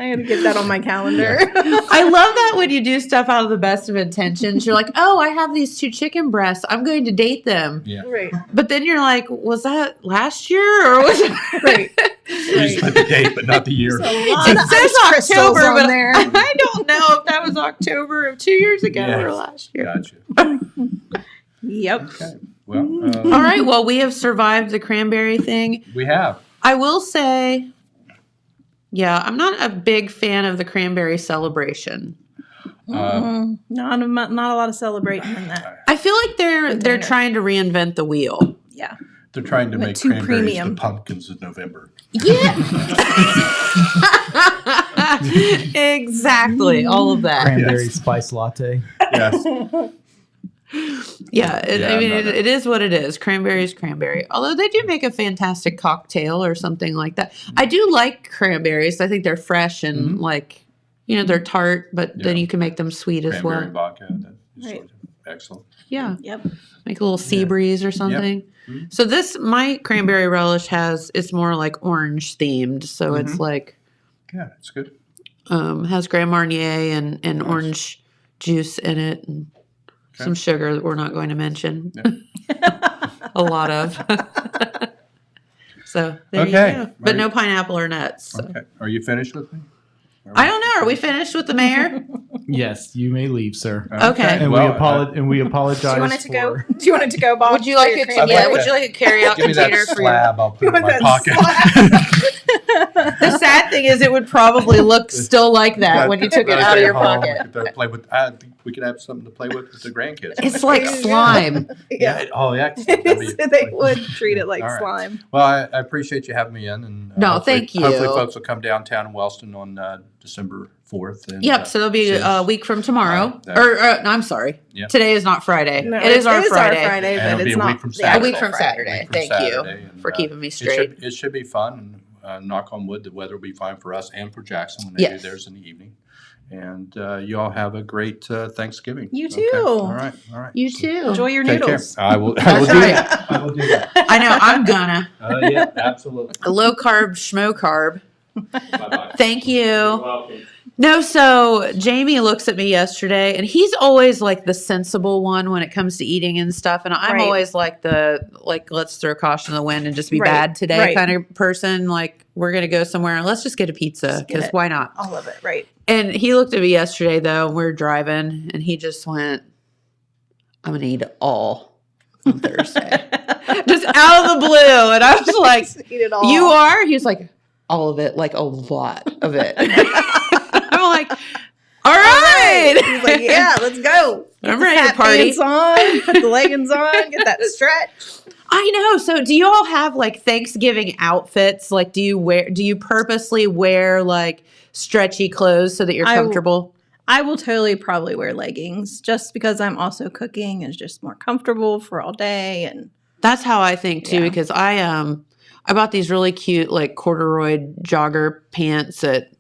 Speaker 5: I got to get that on my calendar.
Speaker 2: I love that when you do stuff out of the best of intentions. You're like, oh, I have these 2 chicken breasts. I'm going to date them.
Speaker 3: Yeah.
Speaker 5: Right.
Speaker 2: But then you're like, was that last year or was it
Speaker 5: Right.
Speaker 4: You just put the date, but not the year.
Speaker 2: It says
Speaker 5: crystals
Speaker 2: October,
Speaker 5: on
Speaker 2: but
Speaker 5: there.
Speaker 2: I don't know if that was October of 2 years ago or
Speaker 4: Yes.
Speaker 2: last year.
Speaker 3: Gotcha.
Speaker 5: Yep.
Speaker 3: Okay. Well,
Speaker 2: All right. Well, we have survived the cranberry thing.
Speaker 3: we have.
Speaker 2: I will say, yeah, I'm not a big fan of the cranberry celebration.
Speaker 5: Not a lot of celebrating in that.
Speaker 2: I feel like they're
Speaker 5: dinner.
Speaker 2: trying to reinvent the wheel.
Speaker 5: Yeah.
Speaker 3: They're trying to
Speaker 5: Went
Speaker 3: make
Speaker 5: too
Speaker 3: cranberries
Speaker 5: premium.
Speaker 3: the pumpkins in November.
Speaker 2: Yeah. Exactly. All of that.
Speaker 4: Cranberry spice latte.
Speaker 3: Yes.
Speaker 2: Yeah,
Speaker 3: Yeah,
Speaker 2: I mean,
Speaker 3: I'm not
Speaker 2: it is what it is. Cranberry is cranberry. Although they do make a fantastic cocktail or something like that. I do like cranberries. I think they're fresh and like, they're tart, but then
Speaker 3: Yeah.
Speaker 2: you can make them sweet as
Speaker 3: Cranberry
Speaker 2: well.
Speaker 3: vodka. That is
Speaker 5: Right.
Speaker 3: excellent.
Speaker 2: Yeah,
Speaker 5: Yep.
Speaker 2: make a little sea breeze or something. So my cranberry relish it's more like orange themed. So it's like
Speaker 3: Yeah, it's good.
Speaker 2: has Grand Marnier and orange juice in it and some sugar that we're not going to mention. A lot of. So there you
Speaker 3: Okay.
Speaker 2: go. But no pineapple or nuts. So.
Speaker 3: Okay. Are you finished with me?
Speaker 2: I don't know. Are we finished with the mayor?
Speaker 4: Yes, you may leave, sir.
Speaker 2: Okay.
Speaker 4: And
Speaker 3: Well,
Speaker 4: we apologize.
Speaker 5: Do you want it to go?
Speaker 4: for-
Speaker 5: Do you want it to go, Bob?
Speaker 2: Would you like
Speaker 5: for your
Speaker 2: a
Speaker 5: cranberry?
Speaker 2: would you like a carry-out
Speaker 3: give me that
Speaker 2: container for your
Speaker 3: slab. I'll put it in my
Speaker 5: that
Speaker 3: pocket.
Speaker 2: The sad thing is it would probably look still like that when you took it out of your pocket.
Speaker 3: Play with. I think we could have something to play with the grandkids.
Speaker 2: It's like slime.
Speaker 5: Yeah.
Speaker 3: Oh, yeah.
Speaker 5: They would treat it like
Speaker 3: All right.
Speaker 5: slime.
Speaker 3: Well, I appreciate you having me in, and
Speaker 2: No,
Speaker 3: hopefully-
Speaker 2: thank you.
Speaker 3: Hopefully, folks will come downtown in Wellston on December 4th. And,
Speaker 2: Yep, so it'll be a week from tomorrow.
Speaker 3: Right,
Speaker 2: No, I'm sorry.
Speaker 3: Yep.
Speaker 2: Today is not Friday.
Speaker 5: No,
Speaker 2: it is our Friday.
Speaker 3: And
Speaker 5: but
Speaker 3: it'll be
Speaker 5: it's
Speaker 3: a
Speaker 5: not
Speaker 3: week from
Speaker 5: the
Speaker 3: Saturday.
Speaker 2: A week
Speaker 5: actual
Speaker 2: from
Speaker 5: Friday.
Speaker 2: Saturday.
Speaker 3: Week from
Speaker 2: Thank
Speaker 3: Saturday,
Speaker 2: you
Speaker 3: and,
Speaker 2: for keeping me straight.
Speaker 3: It should be fun, and knock on wood, the weather will be fine for us and for Jackson when they
Speaker 2: Yes.
Speaker 3: do theirs in the evening. And you all have a great Thanksgiving.
Speaker 5: You
Speaker 3: Okay?
Speaker 5: too.
Speaker 3: All right.
Speaker 2: You too.
Speaker 5: Enjoy your
Speaker 3: Take care.
Speaker 5: noodles.
Speaker 3: I will do
Speaker 2: That's right.
Speaker 3: that. I will do that.
Speaker 2: I know, I'm gonna.
Speaker 3: Yeah, absolutely.
Speaker 2: A low carb, schmo carb.
Speaker 3: Bye-bye.
Speaker 2: Thank you.
Speaker 3: Welcome.
Speaker 2: No, so Jamie looks at me yesterday, and he's always like the sensible one when it comes to eating and stuff. And I'm
Speaker 5: Right.
Speaker 2: always like let's throw caution to the wind and just be
Speaker 5: Right,
Speaker 2: bad today
Speaker 5: right.
Speaker 2: kind of person. Like, we're going to go somewhere and let's just get a pizza
Speaker 5: Just get
Speaker 2: because
Speaker 5: it.
Speaker 2: why not?
Speaker 5: All of it, right?
Speaker 2: And he looked at me yesterday, though, and we were driving, and he just went, I'm going to eat it all on Thursday. Just out of the blue. And I was like,
Speaker 5: Eat it all.
Speaker 2: you are? He was like, all of it, like a lot of it. I'm like, all right.
Speaker 5: He's like, yeah, let's go.
Speaker 2: I'm
Speaker 5: Get the
Speaker 2: ready to
Speaker 5: fat
Speaker 2: party.
Speaker 5: pants on, put the leggings on, get that stretch.
Speaker 2: I know. So do you all have like Thanksgiving outfits? Like, do you purposely wear like stretchy clothes so that you're comfortable?
Speaker 5: I will totally probably wear leggings just because I'm also cooking and it's just more comfortable for all day. And
Speaker 2: That's how I think too,
Speaker 5: Yeah.
Speaker 2: because I bought these really cute like corduroy jogger pants at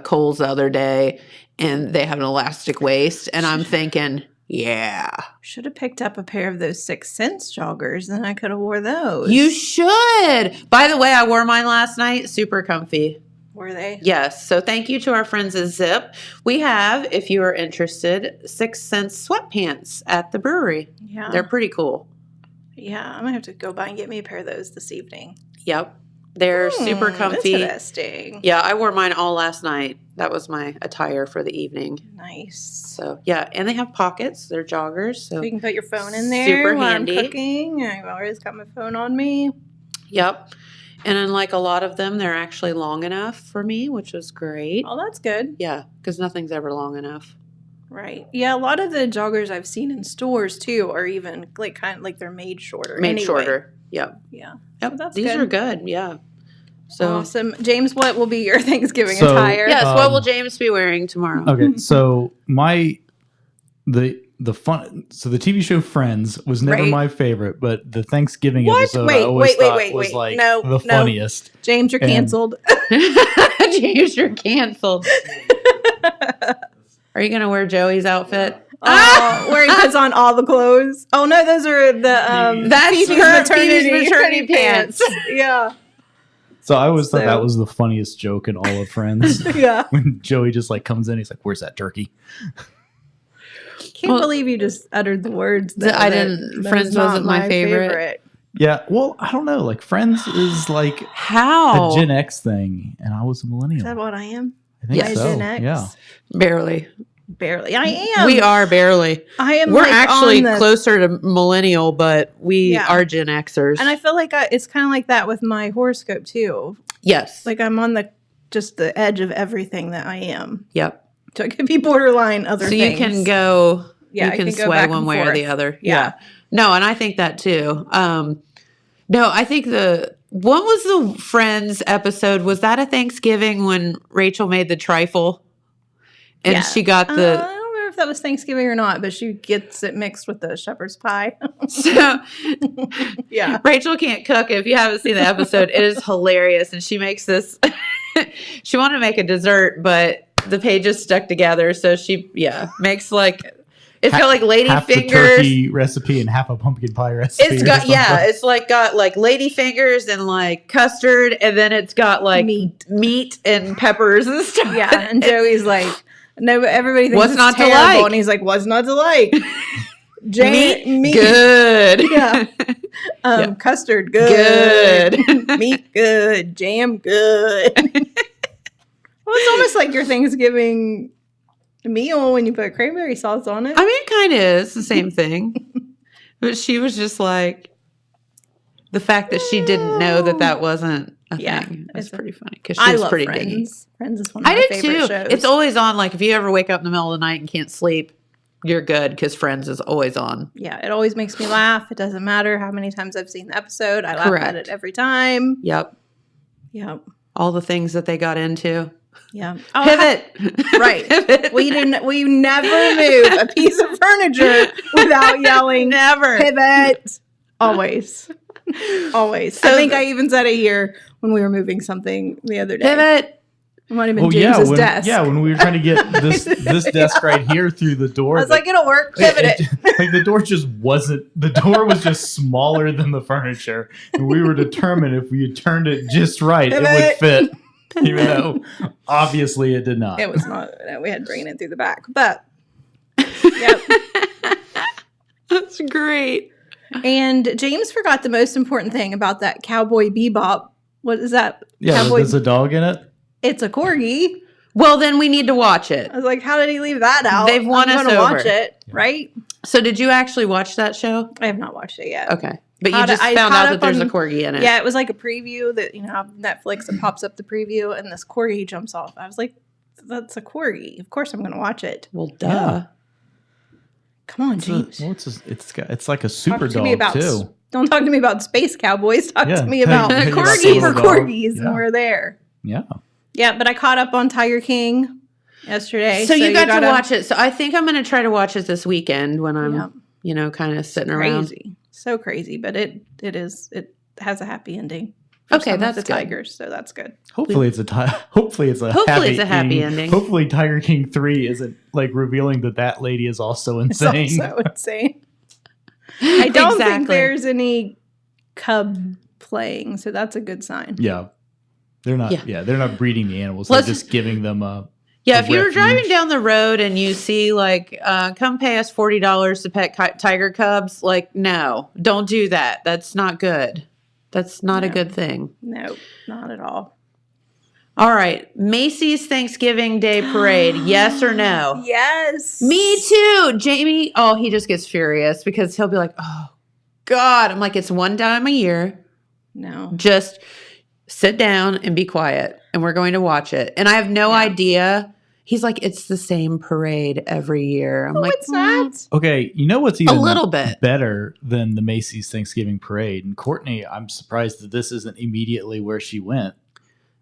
Speaker 2: Kohl's the other day, and they have an elastic waist, and I'm thinking, yeah,
Speaker 5: should have picked up a pair of those 6 Sense joggers, and I could have wore those.
Speaker 2: you should. By the way, I wore mine last night. Super comfy.
Speaker 5: Were they?
Speaker 2: Yes. So thank you to our friends at Zip. We have, if you are interested, 6 Sense sweatpants at the brewery.
Speaker 5: Yeah.
Speaker 2: They're pretty cool.
Speaker 5: Yeah, I'm gonna have to go by and get me a pair of those this evening.
Speaker 2: Yep. They're super comfy.
Speaker 5: Interesting.
Speaker 2: Yeah, I wore mine all last night. That was my attire for the evening.
Speaker 5: Nice.
Speaker 2: So yeah, and they have pockets. They're joggers. So
Speaker 5: So you can put your phone in there
Speaker 2: Super
Speaker 5: while
Speaker 2: handy.
Speaker 5: I'm cooking. I've always got my phone on me.
Speaker 2: yep. And unlike a lot of them, they're actually long enough for me, which was great.
Speaker 5: Oh, that's good.
Speaker 2: Yeah, because nothing's ever long enough.
Speaker 5: Right. Yeah, a lot of the joggers I've seen in stores too are even like kind of like they're made shorter.
Speaker 2: Made
Speaker 5: anyway.
Speaker 2: shorter. Yep.
Speaker 5: Yeah.
Speaker 2: Yep.
Speaker 5: So that's
Speaker 2: These
Speaker 5: good.
Speaker 2: are good. Yeah. So
Speaker 5: Awesome. James, what will be your Thanksgiving
Speaker 4: So-
Speaker 5: attire?
Speaker 2: yes, what
Speaker 4: Um,
Speaker 2: will James be wearing tomorrow?
Speaker 4: Okay, so the fun. So the TV show Friends was never
Speaker 5: Right.
Speaker 4: my favorite, but the Thanksgiving
Speaker 5: What?
Speaker 4: episode
Speaker 5: Wait,
Speaker 4: I always
Speaker 5: wait,
Speaker 4: thought
Speaker 5: wait,
Speaker 4: was
Speaker 5: wait.
Speaker 4: like
Speaker 5: No,
Speaker 4: the
Speaker 5: no.
Speaker 4: funniest.
Speaker 5: James, you're
Speaker 4: And-
Speaker 5: canceled.
Speaker 2: James, you're canceled. Are you gonna wear Joey's outfit?
Speaker 5: Where he puts on all the clothes. Oh no, those are the
Speaker 2: That's
Speaker 5: Phoebe's
Speaker 2: Phoebe's maternity pants.
Speaker 5: Yeah.
Speaker 4: So I always thought
Speaker 5: So-
Speaker 4: that was the funniest joke in all of Friends.
Speaker 5: Yeah.
Speaker 4: When Joey just like comes in, he's like, "Where's that turkey?"
Speaker 5: Can't
Speaker 2: Well,
Speaker 5: believe you just uttered the words that
Speaker 2: I didn't-
Speaker 5: that
Speaker 2: Friends
Speaker 5: is not
Speaker 2: wasn't my favorite.
Speaker 4: Yeah, well, I don't know. Like Friends is like
Speaker 2: How?
Speaker 4: a Gen X thing, and I was a millennial.
Speaker 5: Is that what I am?
Speaker 4: I think
Speaker 5: Am I
Speaker 4: so.
Speaker 5: Gen X?
Speaker 4: Yeah.
Speaker 2: Barely.
Speaker 5: Barely. I am.
Speaker 2: We are barely.
Speaker 5: I am.
Speaker 2: We're
Speaker 5: like
Speaker 2: actually
Speaker 5: on the,
Speaker 2: closer to millennial, but we
Speaker 5: Yeah.
Speaker 2: are Gen Xers.
Speaker 5: and I feel like it's kind of like that with my horoscope too.
Speaker 2: yes.
Speaker 5: Like I'm on the edge of everything that I am.
Speaker 2: Yep.
Speaker 5: So it could be borderline other
Speaker 2: So
Speaker 5: things.
Speaker 2: you can go.
Speaker 5: Yeah,
Speaker 2: you
Speaker 5: I
Speaker 2: can
Speaker 5: can go
Speaker 2: sway
Speaker 5: back
Speaker 2: one
Speaker 5: and
Speaker 2: way or
Speaker 5: forth.
Speaker 2: the other.
Speaker 5: Yeah.
Speaker 2: No, and I think that too. No, I think what was the Friends episode? Was that a Thanksgiving when Rachel made the trifle? And
Speaker 5: Yeah.
Speaker 2: she got
Speaker 5: I
Speaker 2: the
Speaker 5: don't remember if that was Thanksgiving or not, but she gets it mixed with the shepherd's pie.
Speaker 2: so
Speaker 5: Yeah.
Speaker 2: Rachel can't cook. If you haven't seen the episode, it is hilarious. And she makes this she wanted to make a dessert, but the pages stuck together. So she makes like it's got like lady
Speaker 4: half
Speaker 2: fingers.
Speaker 4: the turkey recipe and half a pumpkin pie recipe.
Speaker 2: It's
Speaker 4: or
Speaker 2: got
Speaker 4: something.
Speaker 2: it's like got like lady fingers and like custard, and then it's got like meat and peppers and stuff.
Speaker 5: Yeah. And Joey's like, no, but everybody thinks
Speaker 2: What's
Speaker 5: it's
Speaker 2: not to
Speaker 5: terrible.
Speaker 2: like?
Speaker 5: And he's like, what's not to like?
Speaker 2: meat good.
Speaker 5: Yeah. Custard good.
Speaker 2: Good.
Speaker 5: Meat good. Jam good. Well, it's almost like your Thanksgiving meal when you put cranberry sauce on it.
Speaker 2: I mean, it kind of is the same thing, but she was just like the fact that she didn't know that wasn't a thing. That's pretty funny because
Speaker 5: I
Speaker 2: she's
Speaker 5: love
Speaker 2: pretty
Speaker 5: Friends.
Speaker 2: dingy.
Speaker 5: Friends is one of
Speaker 2: I
Speaker 5: my
Speaker 2: did
Speaker 5: favorite
Speaker 2: too.
Speaker 5: shows.
Speaker 2: It's always on. Like if you ever wake up in the middle of the night and can't sleep, you're good because Friends is always on.
Speaker 5: Yeah, it always makes me laugh. It doesn't matter how many times I've seen the episode. I laugh
Speaker 2: Correct.
Speaker 5: at it every time.
Speaker 2: Yep.
Speaker 5: Yep.
Speaker 2: All the things that they got into.
Speaker 5: Yeah.
Speaker 2: Pivot.
Speaker 5: Right.
Speaker 2: Pivot.
Speaker 5: We never move a piece of furniture without yelling
Speaker 2: Never.
Speaker 5: pivot. Always. Always.
Speaker 2: So
Speaker 5: I think I even said it here when we were moving something the other day.
Speaker 2: Pivot.
Speaker 5: It might have been James's desk.
Speaker 4: when we were trying to get this desk right here through the door.
Speaker 5: I was like, it'll work. Pivot it.
Speaker 4: Like the door just wasn't. The door was just smaller than the furniture, and we were determined if we had turned it just right, it would fit. Even though obviously it did not.
Speaker 5: It was not. We had to bring it through the back. But, yep.
Speaker 2: That's great.
Speaker 5: And James forgot the most important thing about that Cowboy Bebop. What is that?
Speaker 4: Yeah,
Speaker 5: Cowboy.
Speaker 4: there's a dog in it.
Speaker 5: It's a corgi.
Speaker 2: Well, then we need to watch it.
Speaker 5: I was like, how did he leave that out?
Speaker 2: They've won
Speaker 5: I'm
Speaker 2: us
Speaker 5: gonna
Speaker 2: over.
Speaker 5: watch it, right?
Speaker 2: So did you actually watch that show?
Speaker 5: I have not watched it yet.
Speaker 2: Okay. But you
Speaker 5: Caught
Speaker 2: just
Speaker 5: it- I
Speaker 2: found
Speaker 5: caught
Speaker 2: out that
Speaker 5: up
Speaker 2: there's a
Speaker 5: on-
Speaker 2: corgi in it.
Speaker 5: Yeah, it was like a preview that, Netflix, it pops up the preview and this corgi jumps off. I was like, that's a corgi. Of course I'm going to watch it.
Speaker 2: Well, duh.
Speaker 4: Yeah.
Speaker 5: Come on, James.
Speaker 4: It's like a super
Speaker 5: Talk to me
Speaker 4: dog
Speaker 5: about,
Speaker 4: too.
Speaker 5: don't talk to me about space cowboys. Talk
Speaker 4: Yeah.
Speaker 5: to me about
Speaker 4: Hey,
Speaker 2: about
Speaker 5: super
Speaker 2: the
Speaker 4: dog.
Speaker 5: corgis
Speaker 4: Yeah.
Speaker 5: and we're there.
Speaker 4: Yeah.
Speaker 5: Yeah, but I caught up on Tiger King yesterday.
Speaker 2: So you got
Speaker 5: gotta-
Speaker 2: to watch it. So I think I'm going to try to watch it this weekend when I'm,
Speaker 5: Yeah.
Speaker 2: kind of sitting around.
Speaker 5: Crazy. So crazy, but it has a happy ending. For
Speaker 2: Okay,
Speaker 5: some of
Speaker 2: that's
Speaker 5: the
Speaker 2: good.
Speaker 5: Tigers, so that's good.
Speaker 4: Hopefully it's a
Speaker 2: Hopefully it's a happy ending.
Speaker 4: Hopefully Tiger King 3 isn't like revealing that lady is also
Speaker 5: It's
Speaker 4: insane.
Speaker 5: also insane. I don't think
Speaker 2: Exactly.
Speaker 5: there's any cub playing, so that's a good sign.
Speaker 4: Yeah. They're not they're not breeding the animals.
Speaker 2: Let's-
Speaker 4: They're just giving them a
Speaker 2: Yeah,
Speaker 4: a
Speaker 2: if you were
Speaker 4: refuge.
Speaker 2: driving down the road and you see come pay us $40 to pet tiger cubs, no, don't do that. That's not good. That's not a
Speaker 5: No.
Speaker 2: good thing.
Speaker 5: No, not at all.
Speaker 2: All right, Macy's Thanksgiving Day Parade, yes or no?
Speaker 5: Yes.
Speaker 2: Me too. Jamie, he just gets furious because he'll be like, oh, God. I'm like, it's one time a year.
Speaker 5: No.
Speaker 2: Just sit down and be quiet, and we're going to watch it. And I have no idea. He's like, it's the same parade every year. I'm like,
Speaker 5: It's not.
Speaker 4: Okay, you know what's even
Speaker 2: little bit.
Speaker 4: better than the Macy's Thanksgiving Parade? And Courtney, I'm surprised that this isn't immediately where she went.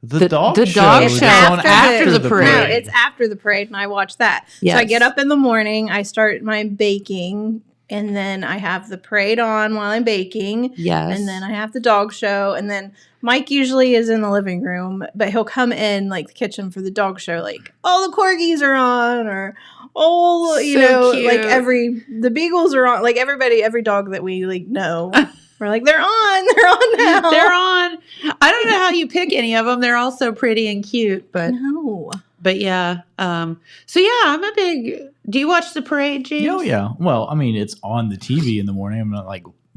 Speaker 4: The dog
Speaker 2: the
Speaker 4: show.
Speaker 2: dog
Speaker 4: is
Speaker 2: show
Speaker 4: on
Speaker 2: after the parade.
Speaker 5: No, it's after the parade, and I watch that.
Speaker 2: Yes.
Speaker 5: So I get up in the morning, I start my baking, and then I have the parade on while I'm baking.
Speaker 2: Yes.
Speaker 5: And then I have the dog show. And then Mike usually is in the living room, but he'll come in the kitchen for the dog show. All the corgis are on, or
Speaker 2: So cute.
Speaker 5: the beagles are on. Every dog that we know. We're like, they're on now.
Speaker 2: They're on. I don't know how you pick any of them. They're all so pretty and cute, but
Speaker 5: No.
Speaker 2: yeah. So yeah, I'm a big. Do you watch the parade, James?
Speaker 4: Oh yeah. Well, I mean, it's on the TV in the morning. I'm not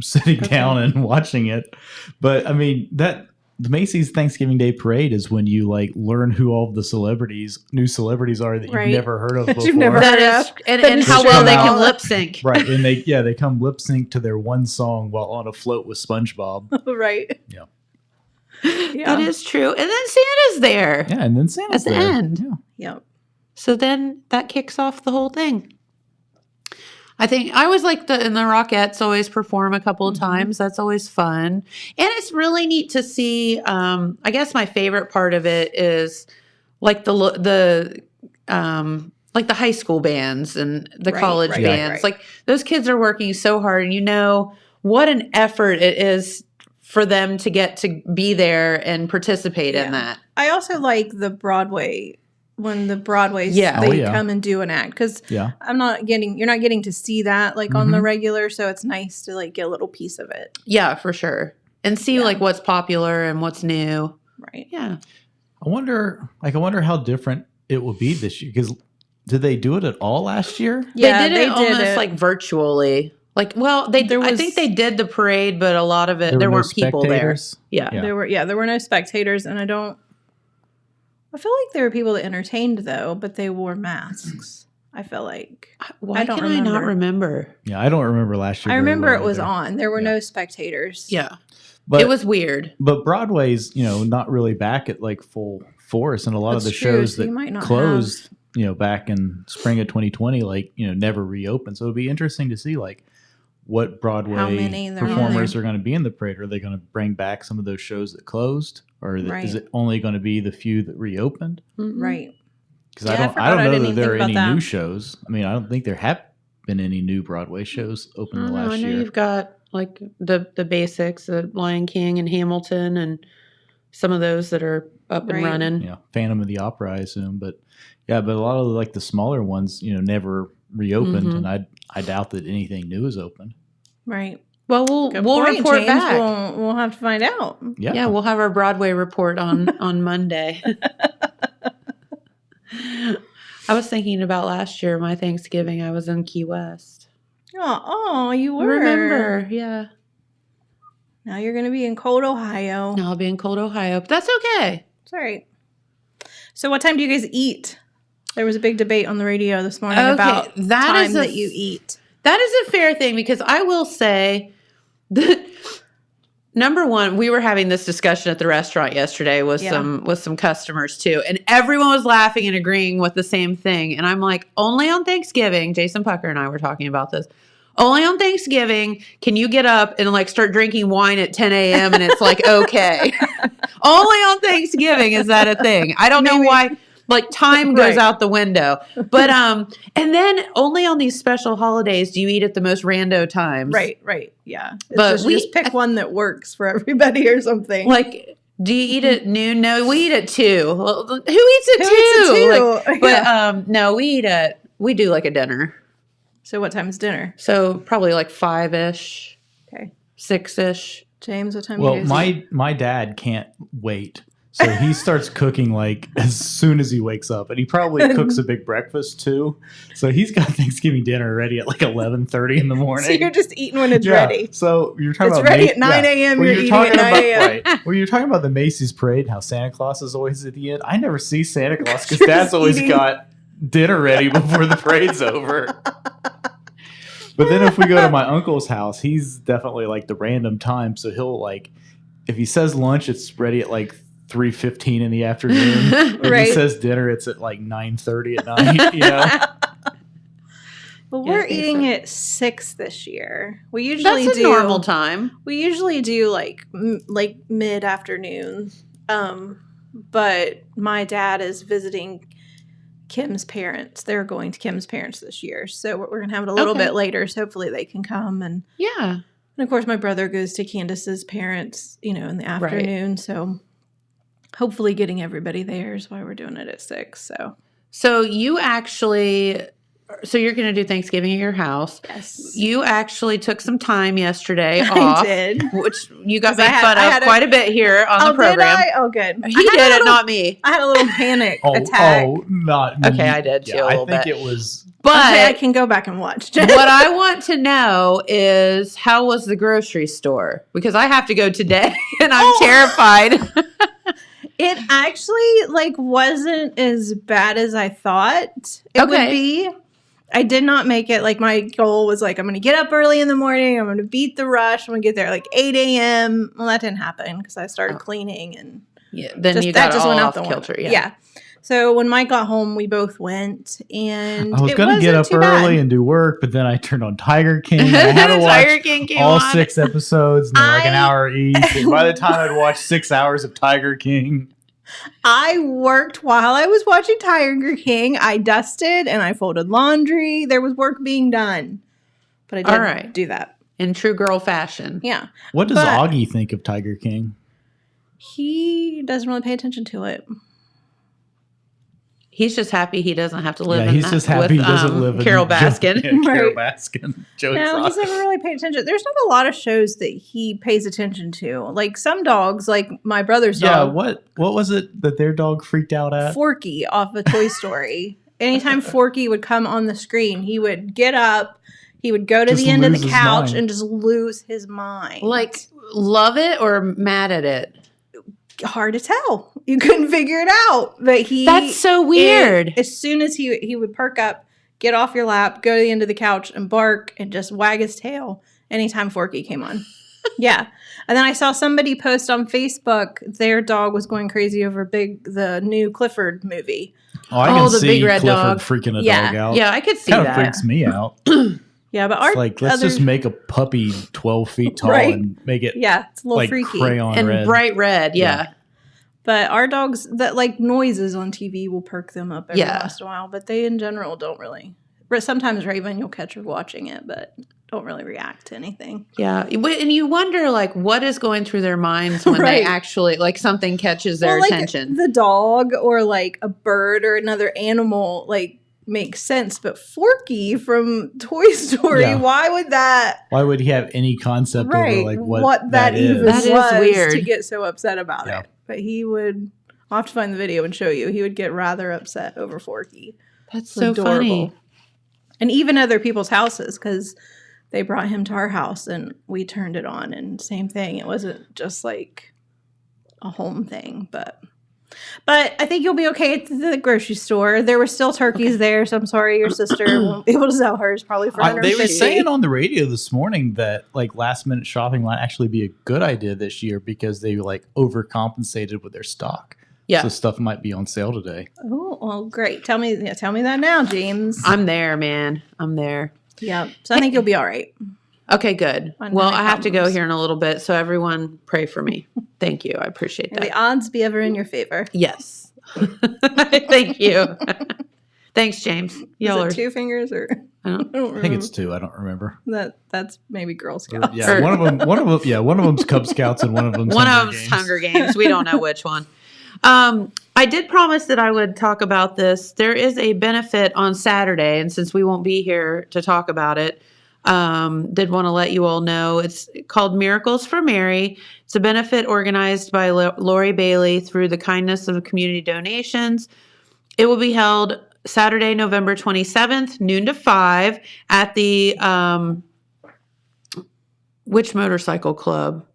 Speaker 4: sitting down and watching it. But I mean, the Macy's Thanksgiving Day Parade is when you like learn who all the new celebrities are that you've never heard of before.
Speaker 5: You've never heard of.
Speaker 2: And how well they can lip sync.
Speaker 4: Right. And they come lip sync to their one song while on a float with SpongeBob.
Speaker 5: Right.
Speaker 4: Yeah.
Speaker 2: That is true. And then Santa's there.
Speaker 4: Yeah, and then Santa's
Speaker 2: at the
Speaker 4: there.
Speaker 2: end.
Speaker 4: Yeah.
Speaker 5: Yep.
Speaker 2: So then that kicks off the whole thing. I think I always like and the Rockettes always perform a couple of times. That's always fun. And it's really neat to see. I guess my favorite part of it is like the high school bands and the college bands.
Speaker 5: Right.
Speaker 2: Like those kids are working so hard, and you know what an effort it is for them to get to be there and participate in that.
Speaker 5: I also like the Broadway. When the Broadways come and do an act, because you're not getting to see that like on the regular, so it's nice to like get a little piece of it.
Speaker 2: Yeah, for sure, and see like what's popular and what's new.
Speaker 5: Right.
Speaker 2: Yeah.
Speaker 4: I wonder how different it will be this year, because did they do it at all last year?
Speaker 5: Yeah,
Speaker 2: they did it almost like virtually. Like, well, I think they did the parade, but a lot of it there weren't people there. Yeah.
Speaker 5: There were no spectators, and I feel like there were people that entertained though, but they wore masks. I feel like.
Speaker 2: Why can I not remember?
Speaker 4: Yeah, I don't remember last year.
Speaker 5: I remember it was on. There were no spectators.
Speaker 2: Yeah.
Speaker 4: But
Speaker 2: it was weird.
Speaker 4: But Broadway's, not really back at like full force, and a lot of the shows that closed, back in spring of 2020, like, never reopened. So it'd be interesting to see like what Broadway performers are going to be in the parade. Are they going to bring back some of those shows that closed, or is it only going to be the few that reopened?
Speaker 5: Mm-hmm. Right.
Speaker 4: Because I don't know that there are any new shows. I mean, I don't think there have been any new Broadway shows open the last year.
Speaker 2: I know you've got like the basics, the Lion King and Hamilton, and some of those that are up and running.
Speaker 4: Yeah, Phantom of the Opera, I assume, but a lot of like the smaller ones, never reopened, and I doubt that anything new is open.
Speaker 5: Right.
Speaker 2: Well, we'll report back.
Speaker 5: We'll have to find out.
Speaker 2: Yeah, we'll have our Broadway report on Monday. I was thinking about last year, my Thanksgiving. I was in Key West.
Speaker 5: Oh, you were.
Speaker 2: Remember? Yeah.
Speaker 5: Now you're going to be in cold Ohio.
Speaker 2: Now I'll be in cold Ohio, but that's okay.
Speaker 5: It's all right. So, what time do you guys eat? There was a big debate on the radio this morning about time that you eat.
Speaker 2: That is a fair thing, because I will say that number one, we were having this discussion at the restaurant yesterday with some customers too, and everyone was laughing and agreeing with the same thing. And I'm like, only on Thanksgiving, Jason Pucker and I were talking about this. Only on Thanksgiving can you get up and like start drinking wine at 10 a.m. and it's like okay. Only on Thanksgiving is that a thing. I don't know why. Like time goes out the window, but and then only on these special holidays do you eat at the most rando times.
Speaker 5: Right, yeah.
Speaker 2: But
Speaker 5: we just pick one that works for everybody or something.
Speaker 2: Like, do you eat at noon? No, we eat at 2. Well, who eats at 2? But no, we do like a dinner.
Speaker 5: So what time is dinner?
Speaker 2: So probably like 5-ish.
Speaker 5: Okay,
Speaker 2: 6-ish.
Speaker 5: James, what time? Well,
Speaker 4: my dad can't wait. So he starts cooking like as soon as he wakes up, and he probably cooks a big breakfast too. So he's got Thanksgiving dinner ready at like 11:30 in the morning.
Speaker 5: So you're just eating when it's ready.
Speaker 4: So you're talking about
Speaker 5: ready at 9 a.m. You're eating at 9 a.m.
Speaker 4: Right. Well, you're talking about the Macy's parade, how Santa Claus is always at the end. I never see Santa Claus because Dad's always got dinner ready before the parade's over. But then if we go to my uncle's house, he's definitely like the random time. So he'll like, if he says lunch, it's ready at like 3:15 in the afternoon. If he says dinner, it's at like 9:30 at night.
Speaker 5: Well, we're eating at 6 this year. We usually
Speaker 2: That's a normal time.
Speaker 5: We usually do like mid afternoon. But my dad is visiting Kim's parents. They're going to Kim's parents this year, so we're gonna have it a little bit later. So hopefully they can come and And of course, my brother goes to Candace's parents, in the afternoon. So hopefully getting everybody there is why we're doing it at 6.
Speaker 2: So you actually, you're going to do Thanksgiving at your house.
Speaker 5: Yes.
Speaker 2: You actually took some time yesterday off.
Speaker 5: I did.
Speaker 2: Which you got made fun of quite a bit here on the program.
Speaker 5: Did I? Oh, good.
Speaker 2: He did it, not me.
Speaker 5: I had a little panic attack.
Speaker 4: Oh, not
Speaker 2: Okay, I did too a little bit.
Speaker 4: I think it was
Speaker 2: But
Speaker 5: Okay, I can go back and watch.
Speaker 2: what I want to know is, how was the grocery store? Because I have to go today and I'm terrified.
Speaker 5: It actually wasn't as bad as I thought it would be. I did not make it. My goal was I'm going to get up early in the morning. I'm going to beat the rush. I'm going to get there 8 a.m. Well, that didn't happen because I started cleaning and
Speaker 2: then you got all off kilter.
Speaker 5: Yeah. So when Mike got home, we both went, and
Speaker 4: I was going to get up early and do work, but then I turned on Tiger King. And I had to watch all 6 episodes, and they're an hour each. And by the time I'd watched 6 hours of Tiger King,
Speaker 5: I worked while I was watching Tiger King. I dusted and I folded laundry. There was work being done, but I didn't do that
Speaker 2: in true girl fashion.
Speaker 5: Yeah.
Speaker 4: What does Augie think of Tiger King?
Speaker 5: He doesn't really pay attention to it.
Speaker 2: He's just happy he doesn't have to live
Speaker 4: he's just happy he doesn't live in
Speaker 2: Carol Baskin.
Speaker 4: Carol Baskin. Joe
Speaker 5: No, he's never really paid attention. There's not a lot of shows that he pays attention to. Some dogs, like my brother's dog.
Speaker 4: Yeah, what was it that their dog freaked out at?
Speaker 5: Forky off of Toy Story. Anytime Forky would come on the screen, he would get up, he would go to the end of the couch and just lose his mind.
Speaker 2: Love it or mad at it?
Speaker 5: Hard to tell. You couldn't figure it out. But
Speaker 2: that's so weird.
Speaker 5: As soon as he would perk up, get off your lap, go to the end of the couch and bark and just wag his tail anytime Forky came on. Yeah. And then I saw somebody post on Facebook their dog was going crazy over the new Clifford movie.
Speaker 4: Oh, I can see
Speaker 2: big red
Speaker 4: Clifford
Speaker 2: dog
Speaker 4: freaking a dog out.
Speaker 2: Yeah, I could see
Speaker 4: Kind
Speaker 2: that.
Speaker 4: of freaks me out.
Speaker 5: Yeah, but
Speaker 4: let's just make a puppy 12 feet tall and make it
Speaker 5: it's a little freaky.
Speaker 4: Crayon
Speaker 2: and
Speaker 4: red.
Speaker 2: Bright red, yeah.
Speaker 5: But our dogs that noises on TV will perk them up every once in a while, but they in general don't really. Sometimes Raven, you'll catch her watching it, but don't really react to anything.
Speaker 2: Yeah, and you wonder what is going through their minds when they actually something catches their attention.
Speaker 5: The dog or a bird or another animal makes sense, but Forky from Toy Story, why would
Speaker 4: he have any concept over what
Speaker 5: that even was?
Speaker 2: That is weird
Speaker 5: to get so upset about it. But he would, I'll have to find the video and show you, he would get rather upset over Forky.
Speaker 2: That's so funny.
Speaker 5: And even other people's houses, because they brought him to our house and we turned it on, and same thing. It wasn't just a home thing, but I think you'll be okay at the grocery store. There were still turkeys there, so I'm sorry your sister won't be able to sell hers probably for $150.
Speaker 4: They were saying on the radio this morning that last minute shopping might actually be a good idea this year because they overcompensated with their stock. Yeah, so stuff might be on sale today.
Speaker 5: Oh, well, great. Tell me that now, James.
Speaker 2: I'm there, man. I'm there.
Speaker 5: Yeah, so I think you'll be all right.
Speaker 2: Okay, good. Well, I have to go here in a little bit, so everyone pray for me. Thank you. I appreciate that.
Speaker 5: May the odds be ever in your favor.
Speaker 2: Yes. Thank you. Thanks, James.
Speaker 5: Y'all are 2 fingers or
Speaker 4: I think it's 2. I don't remember.
Speaker 5: That's maybe Girl Scouts.
Speaker 4: Yeah, one of them's Cub Scouts and one of them's
Speaker 2: Hunger Games. We don't know which one. I did promise that I would talk about this. There is a benefit on Saturday, and since we won't be here to talk about it, did want to let you all know. It's called Miracles for Mary. It's a benefit organized by Lori Bailey through the kindness of community donations. It will be held Saturday, November 27th, noon to 5 at the, which motorcycle club?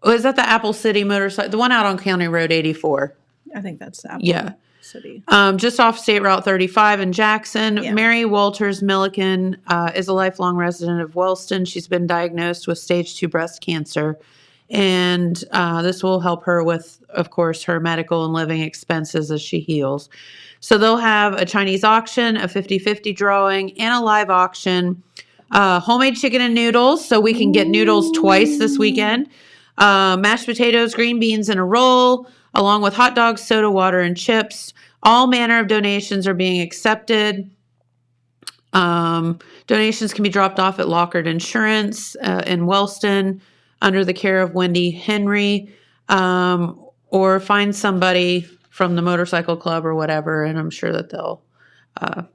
Speaker 2: Was that the Apple City motorcycle? The one out on County Road 84.
Speaker 5: I think that's Apple City.
Speaker 2: Just off State Route 35 in Jackson.
Speaker 5: Yeah.
Speaker 2: Mary Walters Milliken is a lifelong resident of Wellston. She's been diagnosed with stage 2 breast cancer. And this will help her with, of course, her medical and living expenses as she heals. So they'll have a Chinese auction, a 50-50 drawing, and a live auction. Homemade chicken and noodles, so we can get noodles twice this weekend. Mashed potatoes, green beans in a roll, along with hot dogs, soda water, and chips. All manner of donations are being accepted. Donations can be dropped off at Lockard Insurance in Wellston under the care of Wendy Henry, or find somebody from the motorcycle club or whatever, and I'm sure that they'll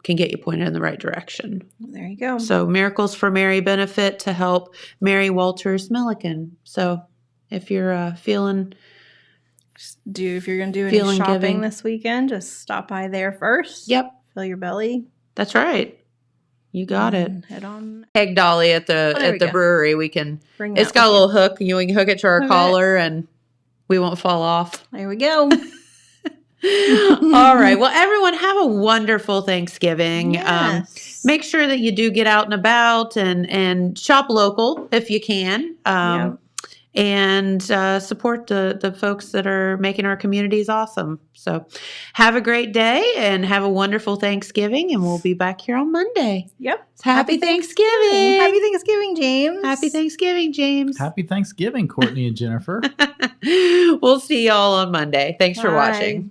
Speaker 2: can get you pointed in the right direction.
Speaker 5: There you go.
Speaker 2: So Miracles for Mary benefit to help Mary Walters Milliken. So if you're if you're going to do any shopping this weekend, just stop by there first. Yep.
Speaker 5: Fill your belly.
Speaker 2: That's right. You got it.
Speaker 5: Head on.
Speaker 2: Egg Dolly at
Speaker 5: there we
Speaker 2: the
Speaker 5: go.
Speaker 2: brewery. We can.
Speaker 5: Bring
Speaker 2: It's
Speaker 5: that
Speaker 2: got a
Speaker 5: with
Speaker 2: little hook. We can hook it to our
Speaker 5: Okay.
Speaker 2: collar, and we won't fall off.
Speaker 5: you. There we go.
Speaker 2: All right. Well, everyone, have a wonderful Thanksgiving.
Speaker 5: Yes.
Speaker 2: Make sure that you do get out and about and shop local if you can.
Speaker 5: Yep.
Speaker 2: And support the folks that are making our communities awesome. So have a great day and have a wonderful Thanksgiving. And we'll be back here on Monday.
Speaker 5: Yep.
Speaker 2: Happy Thanksgiving.
Speaker 5: Happy Thanksgiving, James.
Speaker 2: Happy Thanksgiving, James.
Speaker 4: Happy Thanksgiving, Courtney and Jennifer.
Speaker 2: We'll see y'all on Monday. Thanks for
Speaker 5: Bye.
Speaker 2: watching.